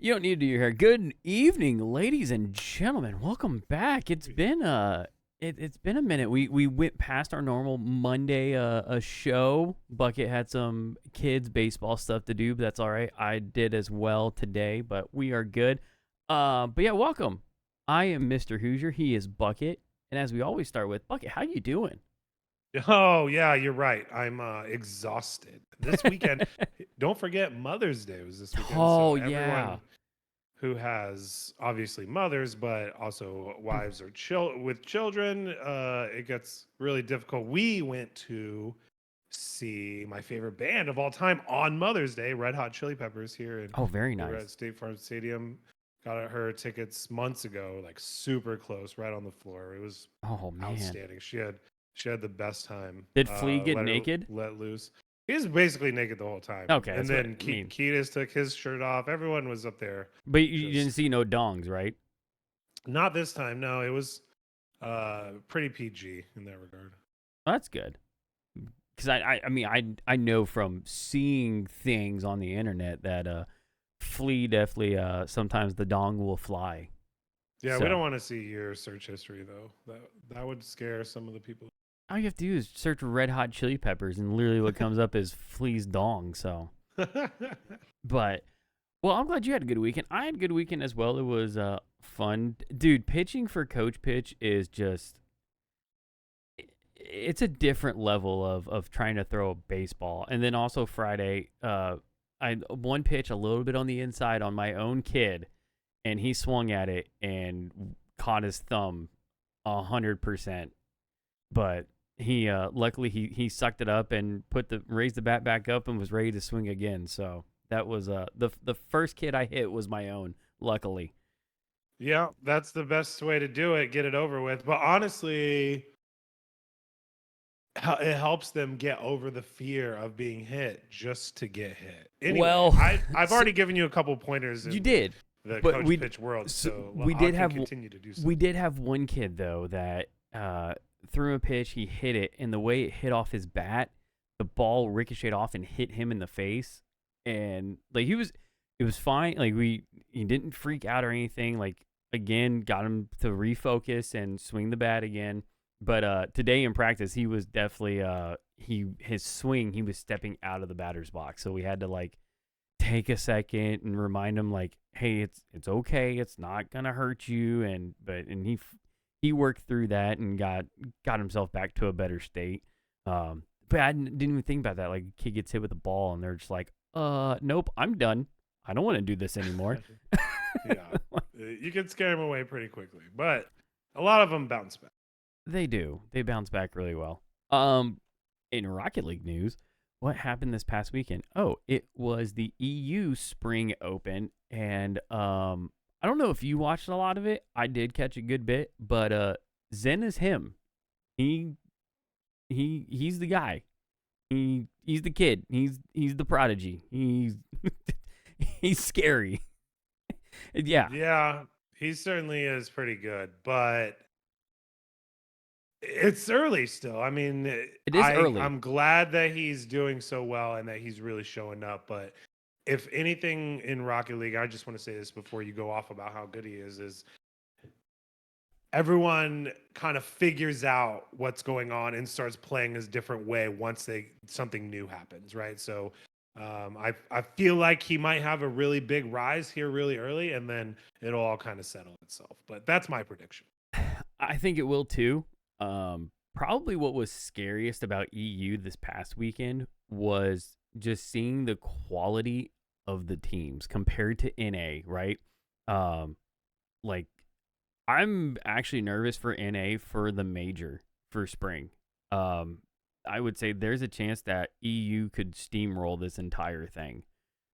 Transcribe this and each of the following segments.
You don't need to do your hair. Good evening, ladies and gentlemen. Welcome back. It's been it's been a minute. We went past our normal Monday show. Bucket had some kids baseball stuff to do, but that's all right. I did as well today, but we are good. But yeah, welcome. I am Mr. Hoosier. He is Bucket, and as we always start with Bucket, how you doing? Oh, yeah, you're right. I'm exhausted. This weekend, don't forget Mother's Day was this weekend. Oh So yeah. everyone who has obviously mothers, but also wives or with children, it gets really difficult. We went to see my favorite band of all time on Mother's Day, Red Hot Chili Peppers here in Oh, very we were nice. at State Farm Stadium. Got her tickets months ago, like super close, right on the floor. It was Oh man. outstanding. She had the best time. Did Flea get Let her naked? let loose. He was basically naked the whole time. Okay, And that's what then I mean. Ketis took his shirt off. Everyone was up there. But you didn't Just see no dongs, right? not this time. No, it was pretty PG in that regard. Well, that's good. Because I mean I know from seeing things on the internet that Flea definitely sometimes the dong will fly. Yeah, So we don't want to see your search history though. That would scare some of the people. all you have to do is search Red Hot Chili Peppers, and literally what comes up is Flea's dong. So, but well, I'm glad you had a good weekend. I had a good weekend as well. It was fun, dude. Pitching for Coach Pitch is just it's a different level of trying to throw a baseball. And then also Friday, I one pitch a little bit on the inside on my own kid, and he swung at it and caught his thumb 100%. But he luckily he sucked it up and raised the bat back up and was ready to swing again. So that was the first kid I hit was my own, luckily. Yeah, that's the best way to do it. Get it over with. But honestly, it helps them get over the fear of being hit just to get hit. Anyway, Well, I've already given you a couple pointers. You did. The But coach pitch world, so we I did can have continue to do so. we did have one kid though that threw a pitch, he hit it, and the way it hit off his bat, the ball ricocheted off and hit him in the face, and like it was fine. Like he didn't freak out or anything. Like again, got him to refocus and swing the bat again. But today in practice, he was definitely his swing, he was stepping out of the batter's box, so we had to like take a second and remind him like, hey, it's okay, it's not gonna hurt you, and he worked through that and got himself back to a better state. But I didn't even think about that. Like a kid gets hit with a ball and they're just like, nope, I'm done. I don't want to do this anymore. Yeah, you can scare them away pretty quickly, but a lot of them bounce back. They do. They bounce back really well. In Rocket League news, what happened this past weekend? Oh, it was the EU Spring Open, and I don't know if you watched a lot of it. I did catch a good bit, but Zen is him. He's the guy. He's the kid. He's the prodigy. He's scary. Yeah. Yeah, he certainly is pretty good, but it's early still. I mean, It is early. I'm glad that he's doing so well and that he's really showing up. But if anything in Rocket League, I just want to say this before you go off about how good he is everyone kind of figures out what's going on and starts playing a different way once something new happens, right? So I feel like he might have a really big rise here really early, and then it'll all kind of settle itself. But that's my prediction. I think it will too. Probably what was scariest about EU this past weekend was just seeing the quality of the teams compared to NA, right? Like I'm actually nervous for NA for the major for spring. I would say there's a chance that EU could steamroll this entire thing.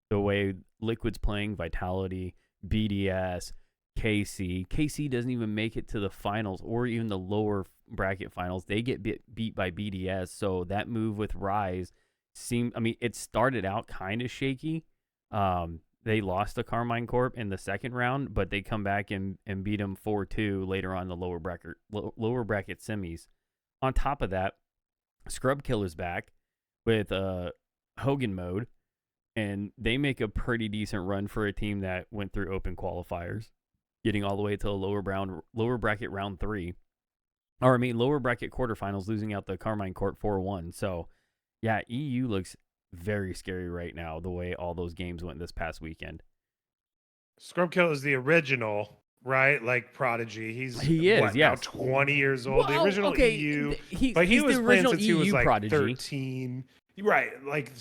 The way Liquid's playing, Vitality, BDS, KC doesn't even make it to the finals or even the lower bracket finals. They get beat by BDS. So that move with Rise it started out kind of shaky. They lost to Carmine Corp in the second round, but they come back and beat them 4-2 later on in the lower bracket semis. On top of that, Scrub Killer's back with Hogan mode. and they make a pretty decent run for a team that went through open qualifiers, getting all the way to the lower bracket round 3. Or I mean lower bracket quarterfinals, losing out the Carmine Court 4-1. So yeah, EU looks very scary right now, the way all those games went this past weekend. Scrubkill is the original, right? Like Prodigy. He is, what, now yes. 20 years old? The original EU. But he he's was the playing original since he was EU like prodigy. 13. Right. Like,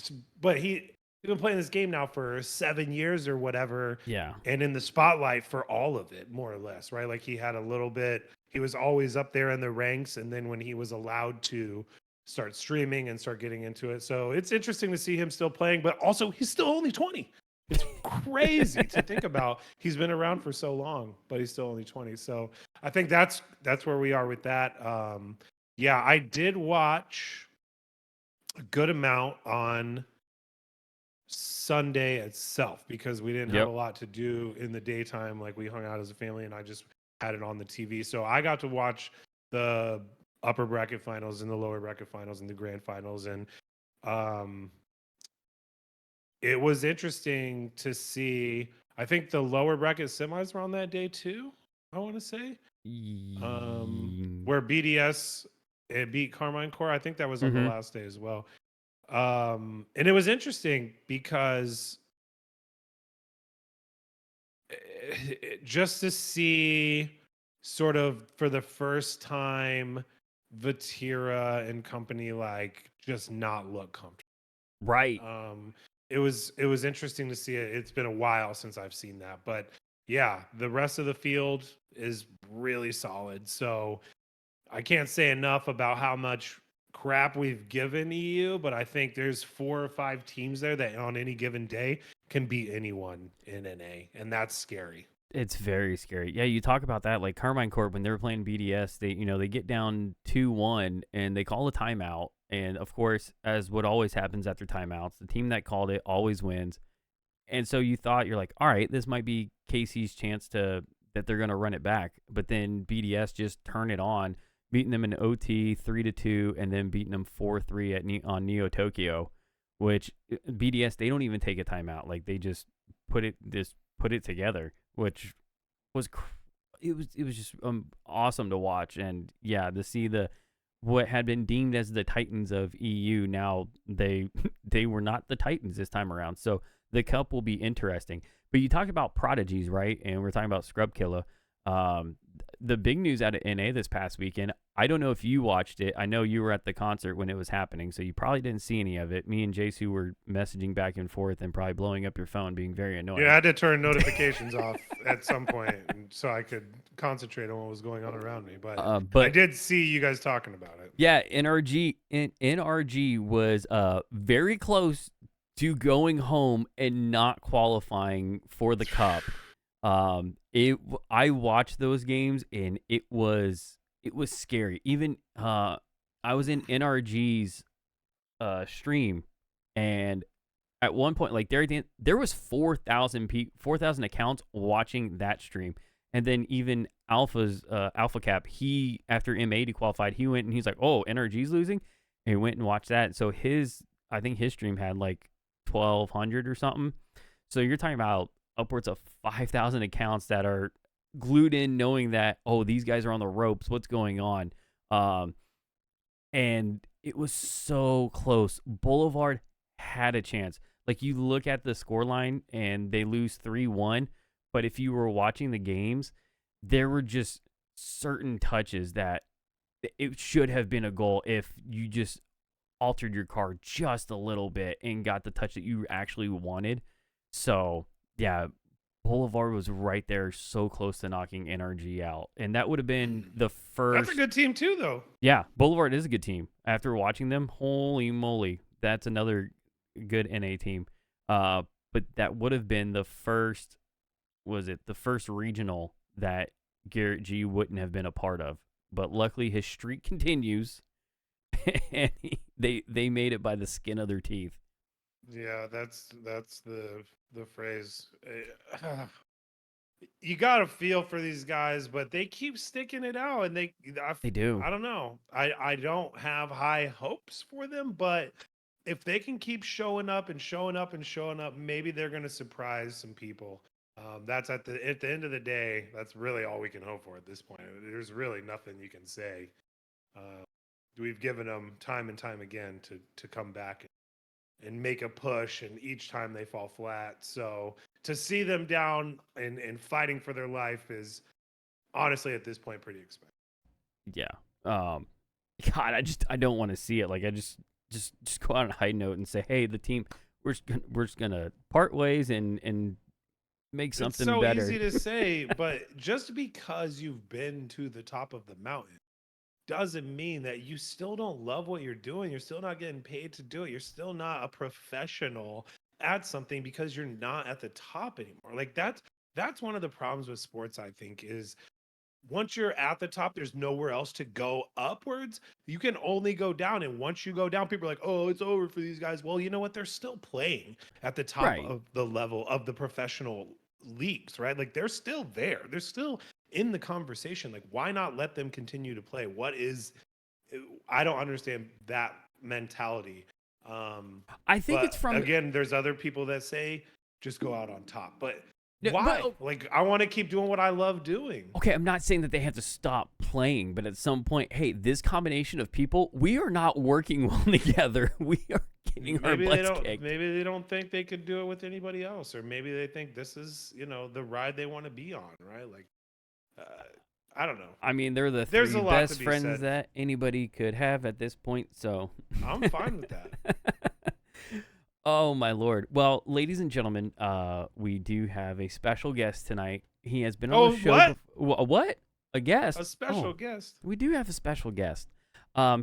but he's been playing this game now for 7 years or whatever. Yeah. And in the spotlight for all of it, more or less, right? Like he had a little bit, he was always up there in the ranks. And then when he was allowed to start streaming and start getting into it. So it's interesting to see him still playing, but also he's still only 20. It's crazy to think about. He's been around for so long, but he's still only 20. So I think that's where we are with that. Yeah, I did watch a good amount on Sunday itself because we didn't have a lot to do in the daytime. Like we hung out as a family and I just had it on the TV. So I got to watch the upper bracket finals and the lower bracket finals and the grand finals. And it was interesting to see. I think the lower bracket semis were on that day too, I want to say. Where BDS beat Carmine Core. I think that was on the last day as well. And it was interesting because just to see sort of for the first time Vatira and company like just not look comfortable. Right. It was interesting to see it. It's been a while since I've seen that, but yeah, the rest of the field is really solid. So I can't say enough about how much crap we've given EU, but I think there's 4 or 5 teams there that on any given day can beat anyone in NA, and that's scary. It's very scary. Yeah, you talk about that, like Carmine Corp, when they were playing BDS, they get down 2-1 and they call a timeout. And of course, as what always happens after timeouts, the team that called it always wins. And so you thought, you're like, all right, this might be Casey's chance that they're going to run it back. But then BDS just turn it on, beating them in OT 3-2, and then beating them 4-3 on Neo Tokyo, which BDS, they don't even take a timeout. Like they just put it together, which was it was just awesome to watch. And yeah, to see what had been deemed as the Titans of EU, now they were not the Titans this time around. So the cup will be interesting. But you talk about prodigies, right? And we're talking about Scrubkilla. The big news out of NA this past weekend, I don't know if you watched it. I know you were at the concert when it was happening, so you probably didn't see any of it. Me and Jace were messaging back and forth and probably blowing up your phone, being very annoying. Yeah, I had to turn notifications off at some point so I could concentrate on what was going on around me. But I did see you guys talking about it. Yeah, NRG was very close to going home and not qualifying for the cup. I watched those games and it was scary. Even I was in NRG's stream, and at one point, like there was 4,000 accounts watching that stream. And then even Alpha Cap, he, after M80 qualified, he went and he's like, oh, NRG's losing, and he went and watched that. So I think his stream had like 1,200 or something. So you're talking about upwards of 5,000 accounts that are glued in, knowing that, oh, these guys are on the ropes. What's going on? And it was so close. Boulevard had a chance. Like, you look at the scoreline and they lose 3-1. But if you were watching the games, there were just certain touches that it should have been a goal if you just altered your car just a little bit and got the touch that you actually wanted. So, yeah, Boulevard was right there, so close to knocking NRG out. And that would have been the first. That's a good team too, though. Yeah, Boulevard is a good team. After watching them, holy moly, that's another good NA team. But that would have been the first regional that Garrett G wouldn't have been a part of. But luckily his streak continues, and they made it by the skin of their teeth. Yeah, that's the phrase. You got to feel for these guys, but they keep sticking it out, and they do. I don't know. I don't have high hopes for them, but if they can keep showing up and showing up and showing up, maybe they're going to surprise some people. That's at the end of the day, that's really all we can hope for at this point. There's really nothing you can say. We've given them time and time again to come back and make a push, and each time they fall flat. So to see them down and fighting for their life is honestly at this point pretty expensive. Yeah. God, I don't want to see it. Like, I just go on a high note and say, hey, the team, we're just gonna part ways and make something better. It's so easy to say, but just because you've been to the top of the mountain doesn't mean that you still don't love what you're doing. You're still not getting paid to do it. You're still not a professional at something because you're not at the top anymore. Like that's one of the problems with sports, I think, is once you're at the top, there's nowhere else to go upwards. You can only go down. And once you go down, people are like, oh, it's over for these guys. Well, you know what? They're still playing at the top Right. of the level of the professional leagues, right? Like they're still there. They're still in the conversation. Like, why not let them continue to play? I don't understand that mentality. I think it's from, again, there's other people that say just go out on top. But Yeah, why? but- Like, I want to keep doing what I love doing. okay, I'm not saying that they have to stop playing, but at some point, hey, this combination of people, we are not working well together. We are getting our butts kicked. Maybe they don't think they could do it with anybody else, or maybe they think this is, the ride they want to be on, right? Like, I don't know. I mean, they're the There's three a lot to best be friends said. that anybody could have at this point, so I'm fine with that. Oh my lord. Well, ladies and gentlemen, we do have a special guest tonight. He has been on the show. What? A guest? A special guest. We do have a special guest.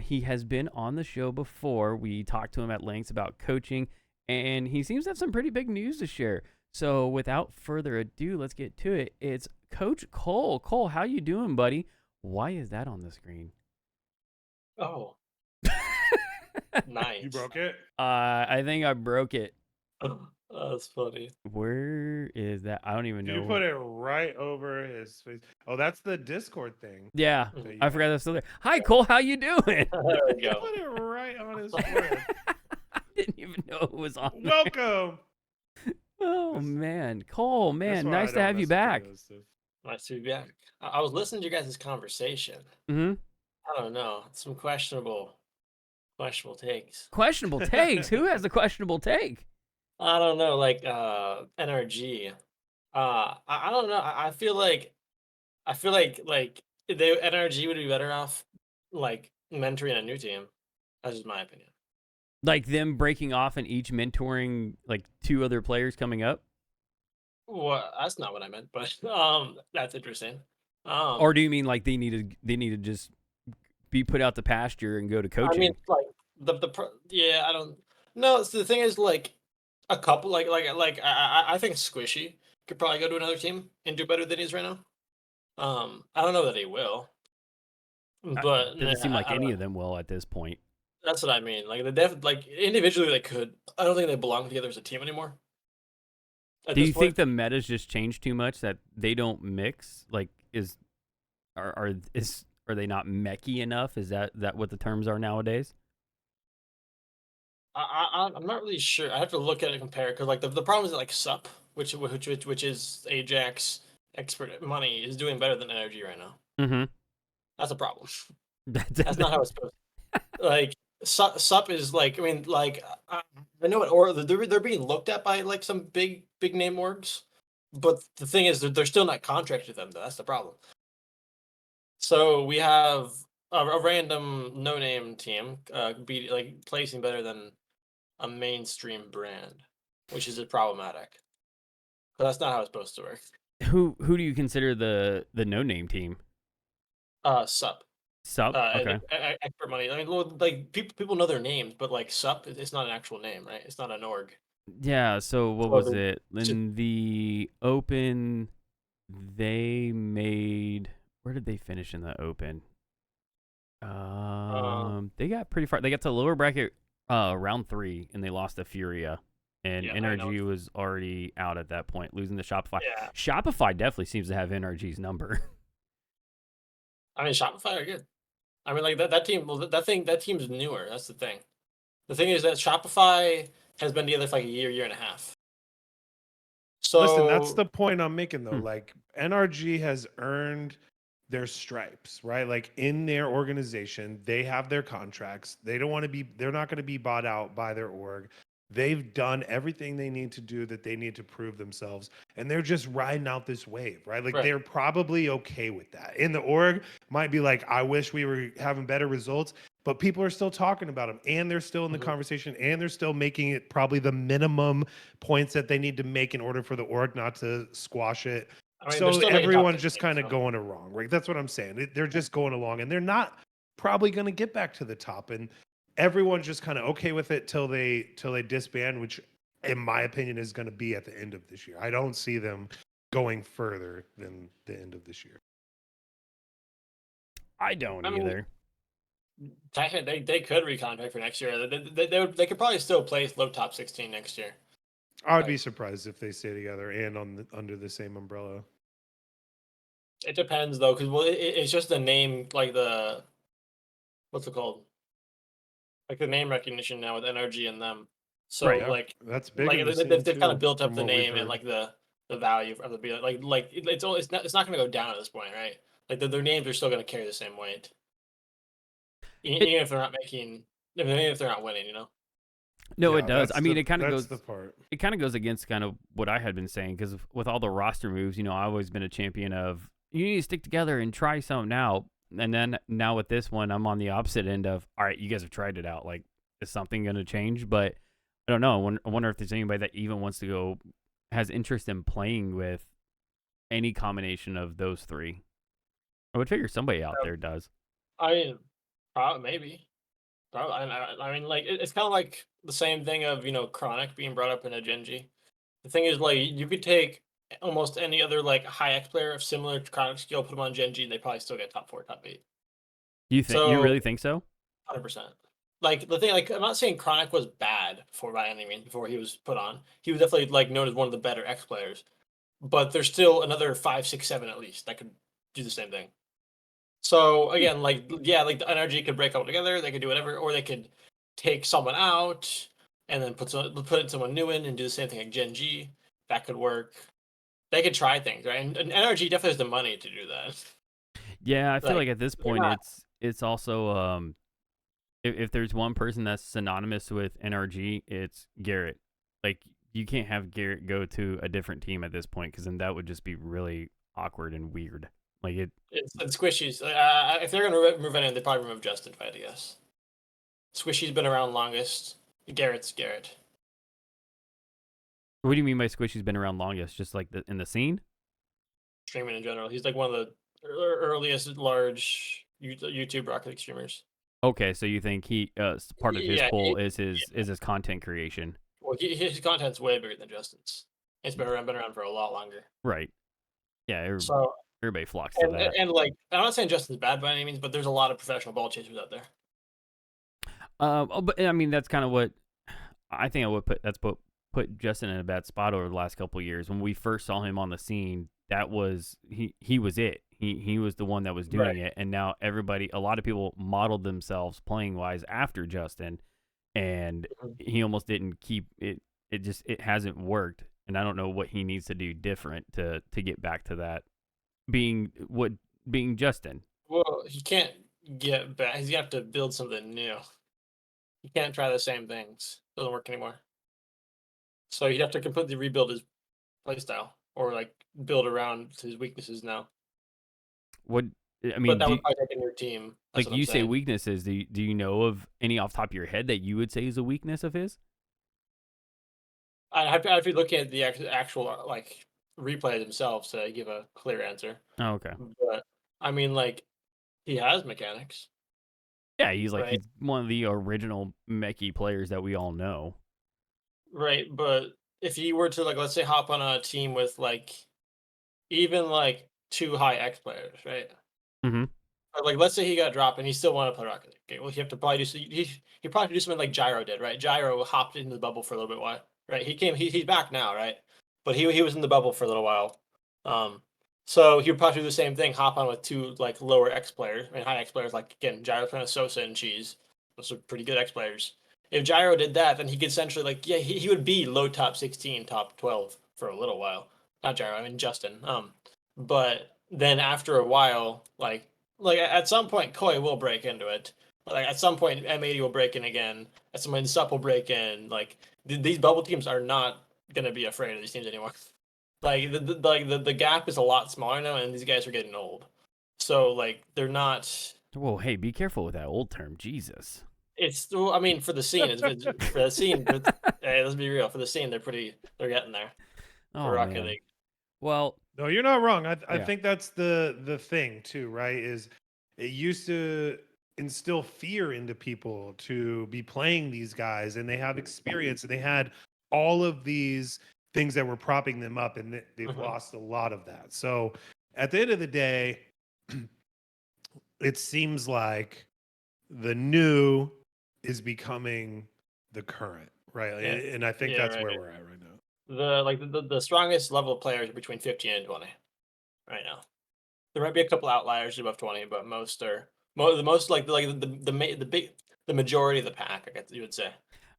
He has been on the show before. We talked to him at length about coaching, and he seems to have some pretty big news to share. So without further ado, let's get to it. It's Coach Cole. Cole, how you doing, buddy? Why is that on the screen? Oh. Nice. You broke it? I think I broke it. That's funny. Where is that? I don't even know. You put it right over his face. Oh, that's the Discord thing. Yeah, that you I got. forgot that's still there. Hi, Cole. How you doing? There we You go. put it right on his forehead. I didn't even know it was on. Welcome. Oh man, Cole, That's man, why nice I to don't have you mess with back. those stuff. Nice to be back. I was listening to your guys' conversation. Mm-hmm. I don't know. Some questionable takes. Questionable takes. Who has the questionable take? I don't know, like NRG. I don't know. I feel like NRG would be better off like mentoring a new team. That's just my opinion. Like them breaking off and each mentoring like two other players coming up? Well, that's not what I meant, but that's interesting. Or do you mean like they need to just be put out to pasture and go to coaching? I mean, like I don't know. So the thing is, like a couple, I think Squishy could probably go to another team and do better than he is right now. I don't know that he will, but doesn't seem like I don't any know. of them will at this point. That's what I mean. Like like individually they could. I don't think they belong together as a team anymore. Do you think the meta's just changed too much that they don't mix? Like, are they not mechy enough? Is that what the terms are nowadays? I'm not really sure. I have to look at it and compare because like the problem is that like Sup, which is Ajax expert money, is doing better than Energy right now. Mm-hmm. That's a problem. That's not how it's supposed to. Like Sup is like, I mean, like I know it, or they're being looked at by like some big name orgs, but the thing is they're still not contracted with them though. That's the problem. So we have a random no name team be like placing better than a mainstream brand, which is problematic. But that's not how it's supposed to work. Who do you consider the no name team? Sup. Sup. Okay. Expert money. I mean, like people know their names, but like Sup, it's not an actual name, right? It's not an org. Yeah. So what was it in the Open? They made. Where did they finish in the Open? They got pretty far. They got to lower bracket round 3, and they lost to Furia. And Yeah, NRG was already out at that point, losing to Shopify. Yeah. Shopify definitely seems to have NRG's number. I mean, Shopify are good. I mean, like that team. Well, that team's newer. That's the thing. The thing is that Shopify has been together for like a year and a half. So Listen, that's the point I'm making though. Hmm. Like NRG has earned their stripes, right? Like in their organization, they have their contracts. They're not going to be bought out by their org. They've done everything they need to do that they need to prove themselves. And they're just riding out this wave, right? Like right. they're probably okay with that. In the org might be like, I wish we were having better results, but people are still talking about them and they're still in the conversation and they're still making it probably the minimum points that they need to make in order for the org not to squash it. I mean, they're So still making top everyone's 15, just kind of so. going along, right? That's what I'm saying. They're just going along, and they're not probably going to get back to the top. And everyone's just kind of okay with it till they disband, which, in my opinion, is going to be at the end of this year. I don't see them going further than the end of this year. I don't I mean, either. Technically, they could recontract for next year. They could probably still place low top 16 next year. I would be surprised if they stay together and under the same umbrella. It depends though, because it's just the name, like the what's it called? Like the name recognition now with NRG and them. So Right. like That's big. like in the they've scene, kind of too, built up from the what we've name and heard. like the value of the be like it's not going to go down at this point, right? Like their names are still going to carry the same weight, even if they're not making, even if they're not winning, you know. No, Yeah, it does. that's I mean, the- it kind of that's goes. the part. It kind of goes against kind of what I had been saying because with all the roster moves, I've always been a champion of you need to stick together and try something out. And then now with this one, I'm on the opposite end of all right, you guys have tried it out. Like, is something going to change? But I don't know. I wonder if there's anybody that even wants to go has interest in playing with any combination of those three. I would figure somebody out there does. I mean, probably maybe. Probably, I mean, like it's kind of like the same thing of Chronic being brought up in a Genji. The thing is, like, you could take almost any other like high X player of similar Chronic skill, put them on Genji, and they probably still get top 4, top 8. You think you So, really think so? 100%. Like the thing, like I'm not saying Chronic was bad by any means before he was put on. He was definitely like known as one of the better X players. But there's still another 5, 6, 7 at least that could do the same thing. So again, like like the NRG could break out together, they could do whatever, or they could take someone out and then put someone new in and do the same thing like Gen G. That could work. They could try things, right? And NRG definitely has the money to do that. Yeah, I feel Like, like at this point not- it's also if there's one person that's synonymous with NRG, it's Garrett. Like you can't have Garrett go to a different team at this point because then that would just be really awkward and weird. Like it's Squishy's. If they're gonna remove anyone, they probably remove Justin, if I had to guess. Squishy's been around longest. Garrett's Garrett. What do you mean by Squishy's been around longest? Just like in the scene? Streaming in general. He's like one of the earliest large YouTube Rocket League streamers. Okay, so you think he part of his pull is his content creation? Well, his content's way bigger than Justin's. It's been around for a lot longer. Right. Yeah. So Everybody flocks to that. and like I'm not saying Justin's bad by any means, but there's a lot of professional ball chasers out there. But I mean that's kind of what I think I would put Justin in a bad spot over the last couple of years. When we first saw him on the scene, that was he was it. He was the one that was doing it, and now a lot of people modeled themselves playing wise after Justin, and he almost didn't keep it. It hasn't worked, and I don't know what he needs to do different to get back to that being Justin. Well, he can't get back. He's gonna have to build something new. He can't try the same things. Doesn't work anymore. So he'd have to completely rebuild his playstyle or like build around his weaknesses now. What I mean, but that would probably take a new team. Like you say weaknesses. Do you know of any off the top of your head that you would say is a weakness of his? I'd have to be looking at the actual like replay themselves to give a clear answer. Oh, okay. But I mean, like he has mechanics. Yeah, he's he's one of the original mechie players that we all know. Right, but if you were to like, let's say, hop on a team with like, even like 2 high X players, right? Mm-hmm. Or like, let's say he got dropped and he still wanted to play Rocket League. Okay, well, he have to probably do. He probably do something like Gyro did, right? Gyro hopped into the bubble for a little bit while, right? He's back now, right? But he was in the bubble for a little while. So he would probably do the same thing, hop on with 2 like lower X players, I mean high X players, like again, Gyro playing with Sosa and Cheese. Those are pretty good X players. if Gyro did that, then he could essentially like he would be low top 16, top 12 for a little while. Not Gyro, I mean Justin. But then after a while, like at some point Koi will break into it. Like at some point M80 will break in again. At some point Sup will break in. Like these bubble teams are not gonna be afraid of these teams anymore. Like the gap is a lot smaller now, and these guys are getting old. So like they're not. Whoa, hey, be careful with that old term, Jesus. It's well, I mean for the scene, for the scene. Hey, let's be real. For the scene, they're getting there. Oh Rocket man. League. Well, No, you're not wrong. I Yeah. think that's the thing too, right? Is it used to instill fear into people to be playing these guys, and they have experience, and they had all of these things that were propping them up, and they've Mhm. lost a lot of that. So at the end of the day, it seems like the new is becoming the current, right? Yeah. And I think Yeah, that's right. where we're at right now. The strongest level of players are between 15 and 20 right now. There might be a couple outliers above 20, but most are the most like the majority of the pack, I guess you would say.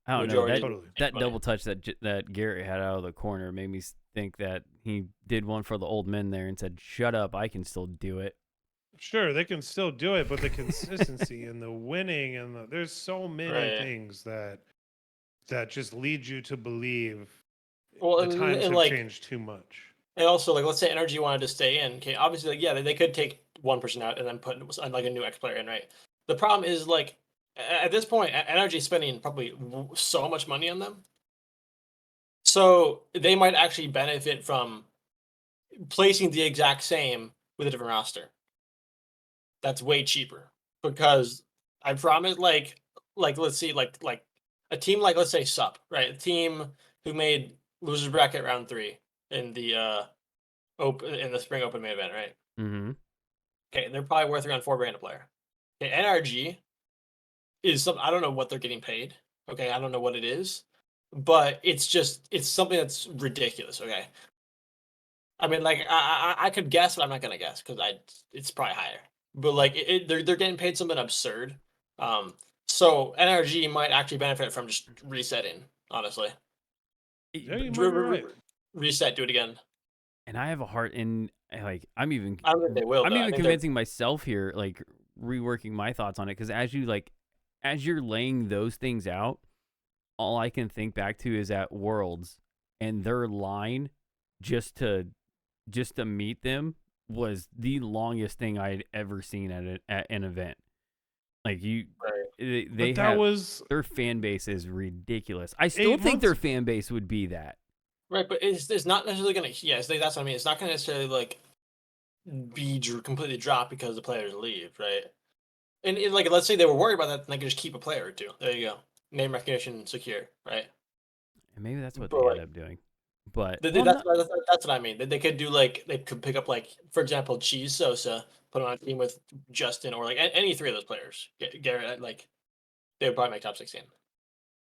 I don't know. Majority That of Totally. that 20. double touch that Garrett had out of the corner made me think that he did one for the old men there and said, "Shut up, I can still do it." Sure, they can still do it, but the consistency and the winning and there's so many Right. things that just lead you to believe Well, the times have like changed too much. and also like let's say Energy wanted to stay in. Okay, obviously like they could take one person out and then put like a new X player in, right? The problem is like at this point, Energy is spending probably so much money on them, so they might actually benefit from placing the exact same with a different roster. That's way cheaper because I promise, like let's see, like a team like let's say Sup, right? A team who made losers bracket round 3 in the open in the spring open main event, right? Mm-hmm. Okay, they're probably worth around $4 a player. Okay, NRG is some I don't know what they're getting paid. Okay, I don't know what it is, but it's something that's ridiculous. Okay, I mean like I could guess, but I'm not gonna guess because it's probably higher. But like they're getting paid something absurd. So NRG might actually benefit from just resetting. Honestly, Yeah, you might be right. reset, do it again. And I have a heart in like I'm even I don't think they will. I'm Though. I even think they're convincing myself here, like reworking my thoughts on it, because as you're laying those things out, all I can think back to is at Worlds and their line just to meet them was the longest thing I'd ever seen at an event. Like they But that have was their fan base is ridiculous. I still 8 think their months. fan base would be that. right, but it's not necessarily gonna. Yes, that's what I mean. It's not gonna necessarily like be completely dropped because the players leave, right? And like, let's say they were worried about that, then they could just keep a player or two. There you go. Name recognition secure, right? And maybe that's what But they like, end up doing. But that's what I mean. They could do like they could pick up like for example Cheese Sosa, put him on a team with Justin or like any 3 of those players. Garrett, like they would probably make top 16.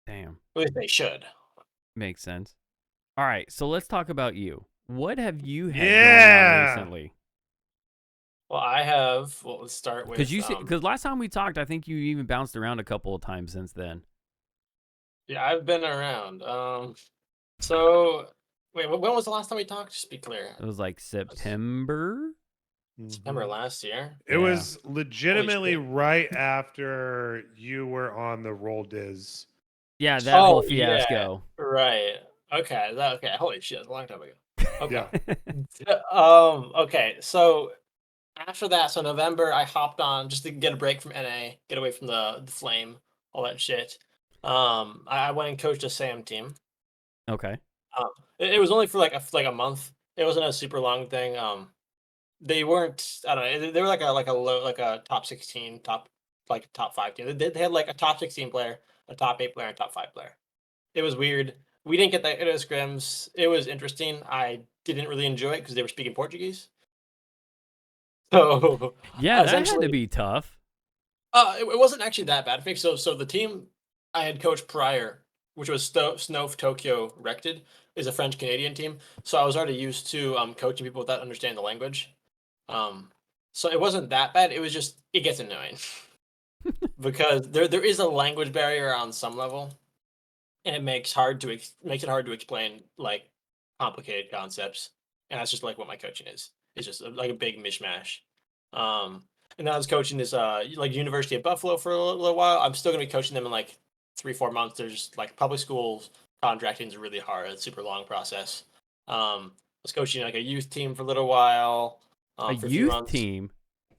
damn, At least they should. makes sense. All right, so let's talk about you. What have you had going Yeah. on recently? Well, I have. Well, let's start with Because last time we talked, I think you even bounced around a couple of times since then. yeah, I've been around. So wait, when was the last time we talked? Just be clear. It was like September. September Mhm. last year. It Yeah. was legitimately shit. right after you were on the RollDizz. Yeah, that whole yeah, fiasco. right. Okay, okay. Holy shit, that's a long time ago. Okay. Yeah. Okay. So after that, so November, I hopped on just to get a break from NA, get away from the flame, all that shit. I went and coached a SAM team. Okay. It was only for like a month. It wasn't a super long thing. They weren't. I don't know. They were like a low like a top 16, top 5 team. They had like a top 16 player, a top 8 player, and a top 5 player. It was weird. We didn't get that into scrims. It was interesting. I didn't really enjoy it because they were speaking Portuguese. So Yeah, that had to essentially, be tough. it wasn't actually that bad. I think so. So the team I had coached prior, which was Snow Tokyo Rected, is a French Canadian team. So I was already used to coaching people that understand the language. So it wasn't that bad. It was just it gets annoying. because there is a language barrier on some level, and it makes it hard to explain like complicated concepts, and that's just like what my coaching is. It's just like a big mishmash. Um, and then I was coaching this like University of Buffalo for a little while. I'm still gonna be coaching them in like 3-4 months. There's like public schools contracting is really hard. It's a super long process. I was coaching like a youth team for a little while, A for a few youth months. team.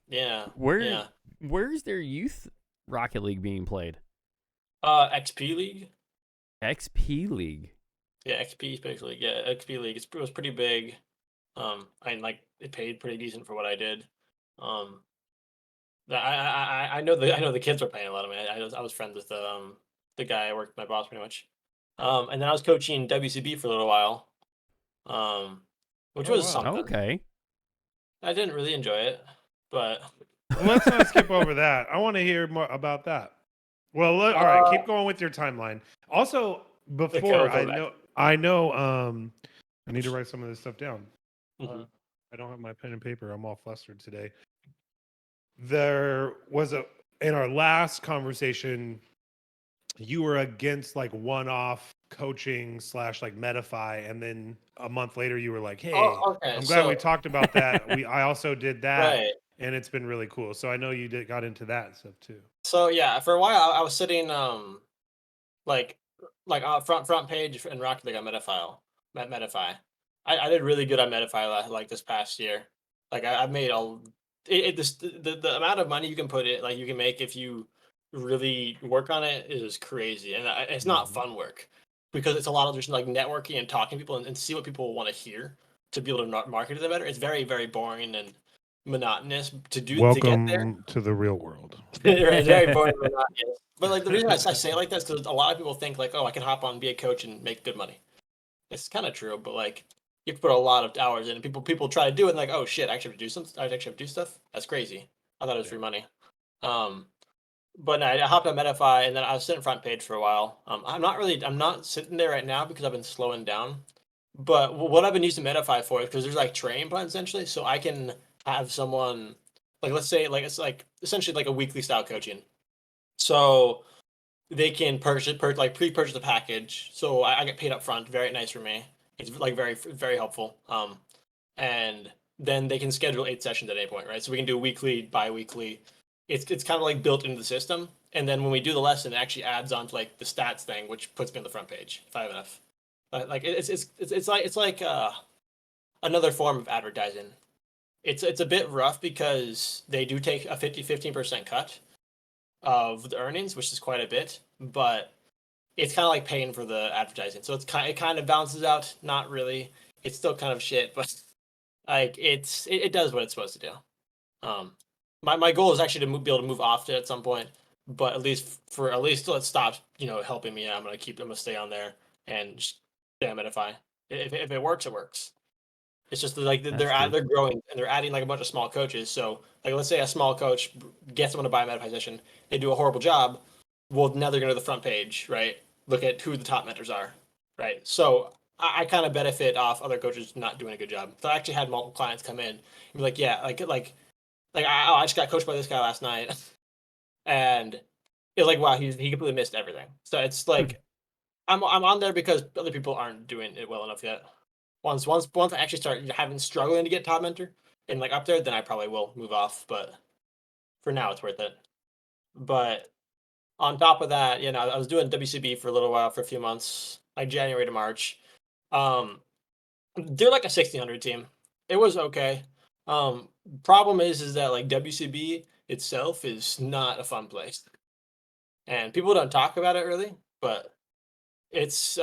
Yeah, Where yeah. where's their youth Rocket League being played? XP League. XP League. Yeah, XP Special League. Yeah, XP League. It was pretty big. I like it paid pretty decent for what I did. Um, I know the kids were paying a lot of money. I was friends with the guy I worked with, my boss pretty much. And then I was coaching WCB for a little while. Which Oh, was wow. something. Okay. I didn't really enjoy it, but Well, let's not skip over that. I want to hear more about that. Well, all right, keep going with your timeline. Also, before we'll go I know, I need to write some of this stuff down. Mhm. I don't have my pen and paper. I'm all flustered today. There was in our last conversation, you were against like one-off coaching / like Medify, and then a month later you were like, "Hey, okay. I'm glad we So talked about that." I also did that, right. and it's been really cool. So I know you got into that stuff too. So yeah, for a while I was sitting like front page in Rocket League on Medify. I did really good on Medify like this past year. Like I've made the amount of money you can put it like you can make if you really work on it is crazy, and it's not fun work because it's a lot of just like networking and talking to people and see what people want to hear to be able to market to them better. It's very very boring and monotonous to get there. Welcome to the real world. Right, it's very boring and monotonous. But like the reason I say it like that is because a lot of people think like, oh, I can hop on, be a coach, and make good money. It's kind of true, but like you have to put a lot of hours in. And people try to do it, and like, oh shit, I actually have to do something. I actually have to do stuff. That's crazy. I thought it was free money. But no, I hopped on Medify, and then I was sitting front page for a while. I'm not sitting there right now because I've been slowing down. But what I've been using Medify for is because there's like training plans essentially, so I can have someone like let's say like it's like essentially like a weekly style coaching. So they can like pre-purchase the package. So I get paid up front. Very nice for me. It's like very helpful. And then they can schedule 8 sessions at any point, right? So we can do weekly, bi-weekly. It's kind of like built into the system. And then when we do the lesson, it actually adds on to like the stats thing, which puts me on the front page if I have enough. Like it's like another form of advertising. It's a bit rough because they do take a 15% cut of the earnings, which is quite a bit, but it's kind of like paying for the advertising. So it kind of balances out. Not really. It's still kind of shit, but like it does what it's supposed to do. My goal is actually to be able to move off it at some point, but at least till it stops, helping me. I'm gonna stay on there and just stay on Medify. If it works, it works. It's just like they're growing and they're adding like a bunch of small coaches. So like let's say a small coach gets someone to buy a Medify session, they do a horrible job. Well, now they're going to the front page, right? Look at who the top mentors are, right? So I kind of benefit off other coaches not doing a good job. So I actually had multiple clients come in and be like, yeah, I just got coached by this guy last night, and it's like, wow, he completely missed everything. So it's like I'm on there because other people aren't doing it well enough yet. Once I actually start struggling to get top mentor and like up there, then I probably will move off. But for now, it's worth it. But on top of that, I was doing WCB for a little while, for a few months, like January to March. They're like a 1600 team. It was okay. Problem is that like WCB itself is not a fun place, and people don't talk about it really. But it's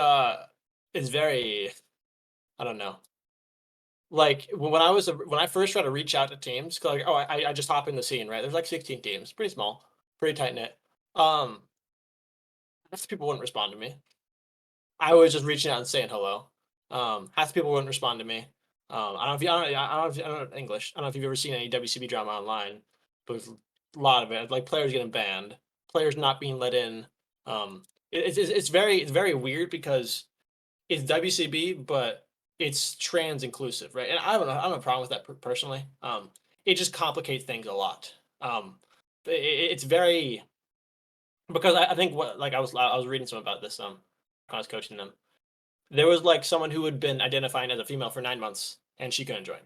very, I don't know. Like when I first tried to reach out to teams, 'cause, like, oh, I just hop in the scene, right? There's like 16 teams, pretty small, pretty tight knit. Half the people wouldn't respond to me. I was just reaching out and saying hello. Half the people wouldn't respond to me. I don't know if you, I don't know English. I don't know if you've ever seen any WCB drama online, but a lot of it, like players getting banned, players not being let in. It's very weird because it's WCB, but it's trans inclusive, right? And I don't have a problem with that personally. It just complicates things a lot. It's very because I think what like I was reading some about this when I was coaching them. There was like someone who had been identifying as a female for 9 months and she couldn't join.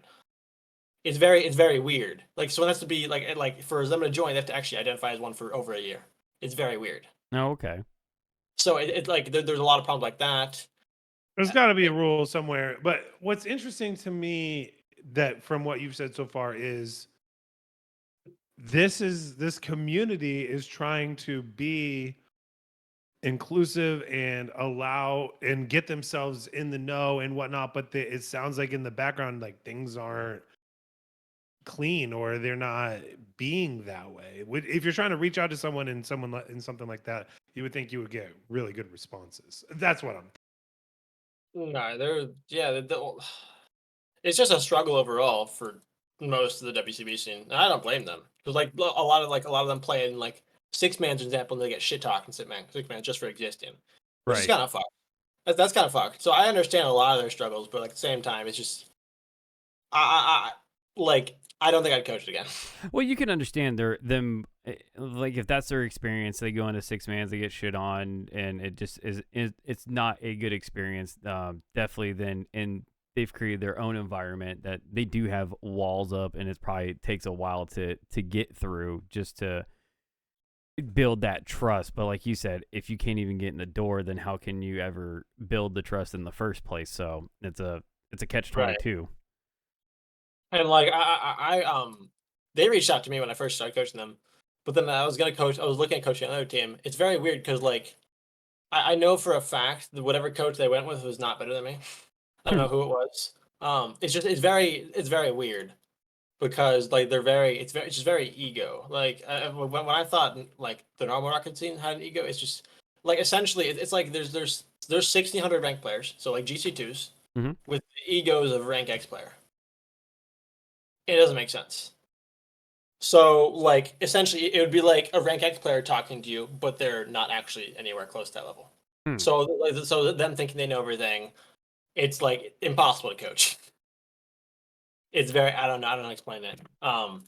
It's very weird. Like someone has to be like for them to join, they have to actually identify as one for over a year. It's very weird. Oh, okay. So it's like there's a lot of problems like that. There's got to be a rule somewhere. But what's interesting to me that from what you've said so far is this community is trying to be inclusive and allow and get themselves in the know and whatnot, but it sounds like in the background like things aren't clean or they're not being that way. If you're trying to reach out to someone in something like that, you would think you would get really good responses. That's what I'm No, it's just a struggle overall for most of the WCB scene. And I don't blame them because a lot of them play in like six man's example and they get shit talked in six man just for existing, which is Right. kind of fucked. That's kind of fucked. So I understand a lot of their struggles, but at the same time, it's just I don't think I'd coach it again. Well, you can understand them like if that's their experience, they go into six mans, they get shit on, and it just it's not a good experience. Definitely, then and they've created their own environment that they do have walls up, and it probably takes a while to get through just to build that trust. But like you said, if you can't even get in the door, then how can you ever build the trust in the first place? So it's a catch-22. And like they reached out to me when I first started coaching them, but then I was looking at coaching another team. It's very weird because like I know for a fact that whatever coach they went with was not better than me. I don't know who it was. It's very weird because like it's just very ego. Like when I thought like the normal rocket scene had an ego, it's just like essentially it's like there's 1,600 ranked players, so like GC2s Mhm. with the egos of rank X player. It doesn't make sense. So, like, essentially, it would be like a rank X player talking to you, but they're not actually anywhere close to that level. Hmm. So them thinking they know everything, it's like impossible to coach. It's very, I don't know how to explain it. But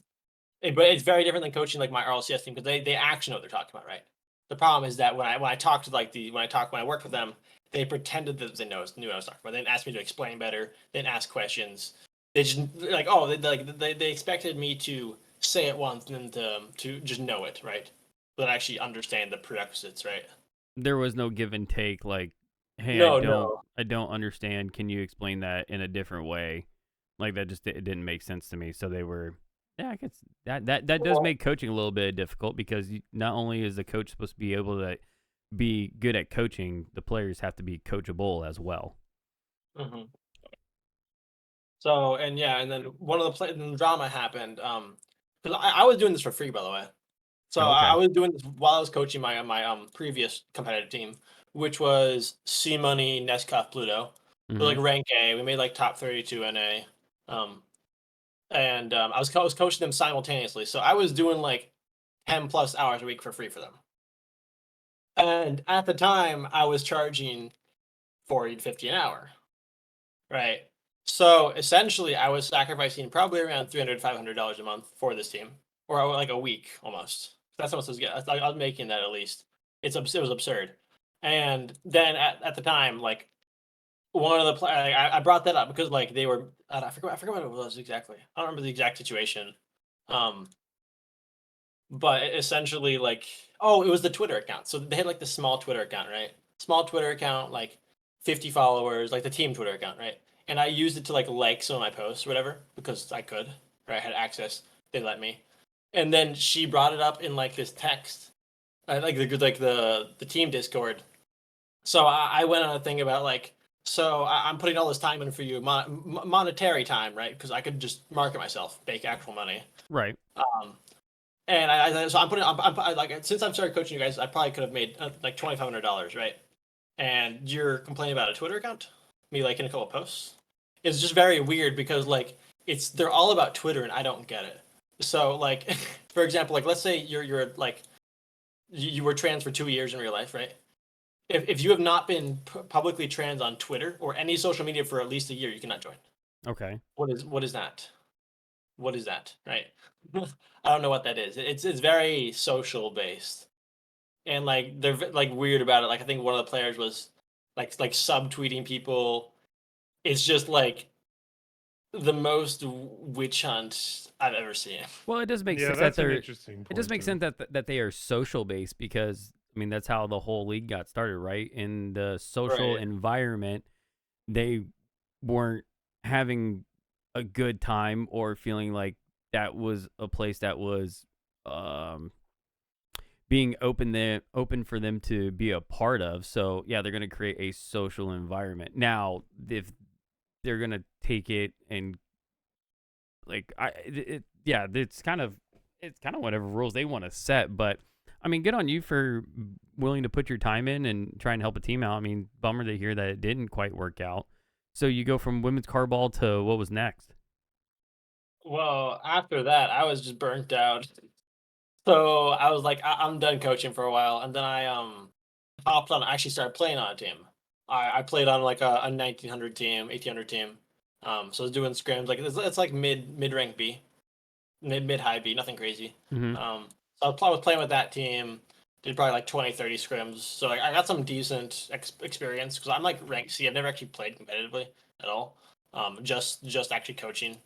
it's very different than coaching like my RLCS team because they actually know what they're talking about, right? The problem is that when I talked to when I worked with them, they pretended that they knew what I was talking about. They didn't ask me to explain better. They didn't ask questions. They just like they expected me to say it once and then to just know it, right? But actually understand the prerequisites, right? There was no give and take. Like, hey, No. I don't understand. Can you explain that in a different way? Like that just it didn't make sense to me. So they were, yeah, I guess that does Well, make coaching a little bit difficult because not only is the coach supposed to be able to be good at coaching, the players have to be coachable as well. mhm. So and yeah, and then one of the drama happened. Because I was doing this for free, by the way. So Oh, I okay. was doing this while I was coaching my previous competitive team, which was C Money, Nescuff, Pluto. So Mm-hmm. like rank A, we made like top 32 NA. And I was coaching them simultaneously. So I was doing like 10 plus hours a week for free for them. And at the time, I was charging 40 to 50 an hour. Right. So essentially, I was sacrificing probably around $300, $500 a month for this team, or like a week almost. That's how much I was getting. I was making that at least. It was absurd. And then at the time, like one of the I brought that up because like they were I forgot what it was exactly. I don't remember the exact situation. Um, but essentially, like it was the Twitter account. So they had like the small Twitter account, right? Small Twitter account, like 50 followers, like the team Twitter account, right? And I used it to like some of my posts or whatever because I could, right? I had access. They let me. And then she brought it up in like this text, like the team Discord. So I went on a thing about like, so I'm putting all this time in for you, monetary time, right? Because I could just market myself, make actual money. Right. And so I'm putting, like, since I've started coaching you guys, I probably could have made like $2,500, right? And you're complaining about a Twitter account, me liking a couple posts. It's just very weird because like they're all about Twitter and I don't get it. So like, for example, like let's say you're like you were trans for 2 years in real life, right? If you have not been publicly trans on Twitter or any social media for at least a year, you cannot join. Okay. What is that? What is that? Right? I don't know what that is. It's very social based. and like they're like weird about it. Like I think one of the players was like subtweeting people. It's just like the most witch hunt I've ever seen. Well, it does make Yeah, sense that that's an they're. interesting It does point make too. sense that they are social based because I mean that's how the whole league got started, right? In the social Right. environment, they weren't having a good time or feeling like that was a place that was um, being open for them to be a part of. So yeah, they're going to create a social environment. Now, if they're going to take it and like yeah, it's kind of whatever rules they want to set, but I mean, good on you for willing to put your time in and try and help a team out. I mean, bummer to hear that it didn't quite work out. So you go from women's carball to what was next? Well, after that, I was just burnt out. So I was like, I'm done coaching for a while, and then I hopped on. I actually started playing on a team. I played on like a 1900 team, 1800 team. So I was doing scrims like it's like mid rank B, mid high B, nothing crazy. Mm-hmm. So I was playing with that team. Did probably like 20, 30 scrims. So like, I got some decent experience because I'm like rank C. I've never actually played competitively at all. Just actually coaching.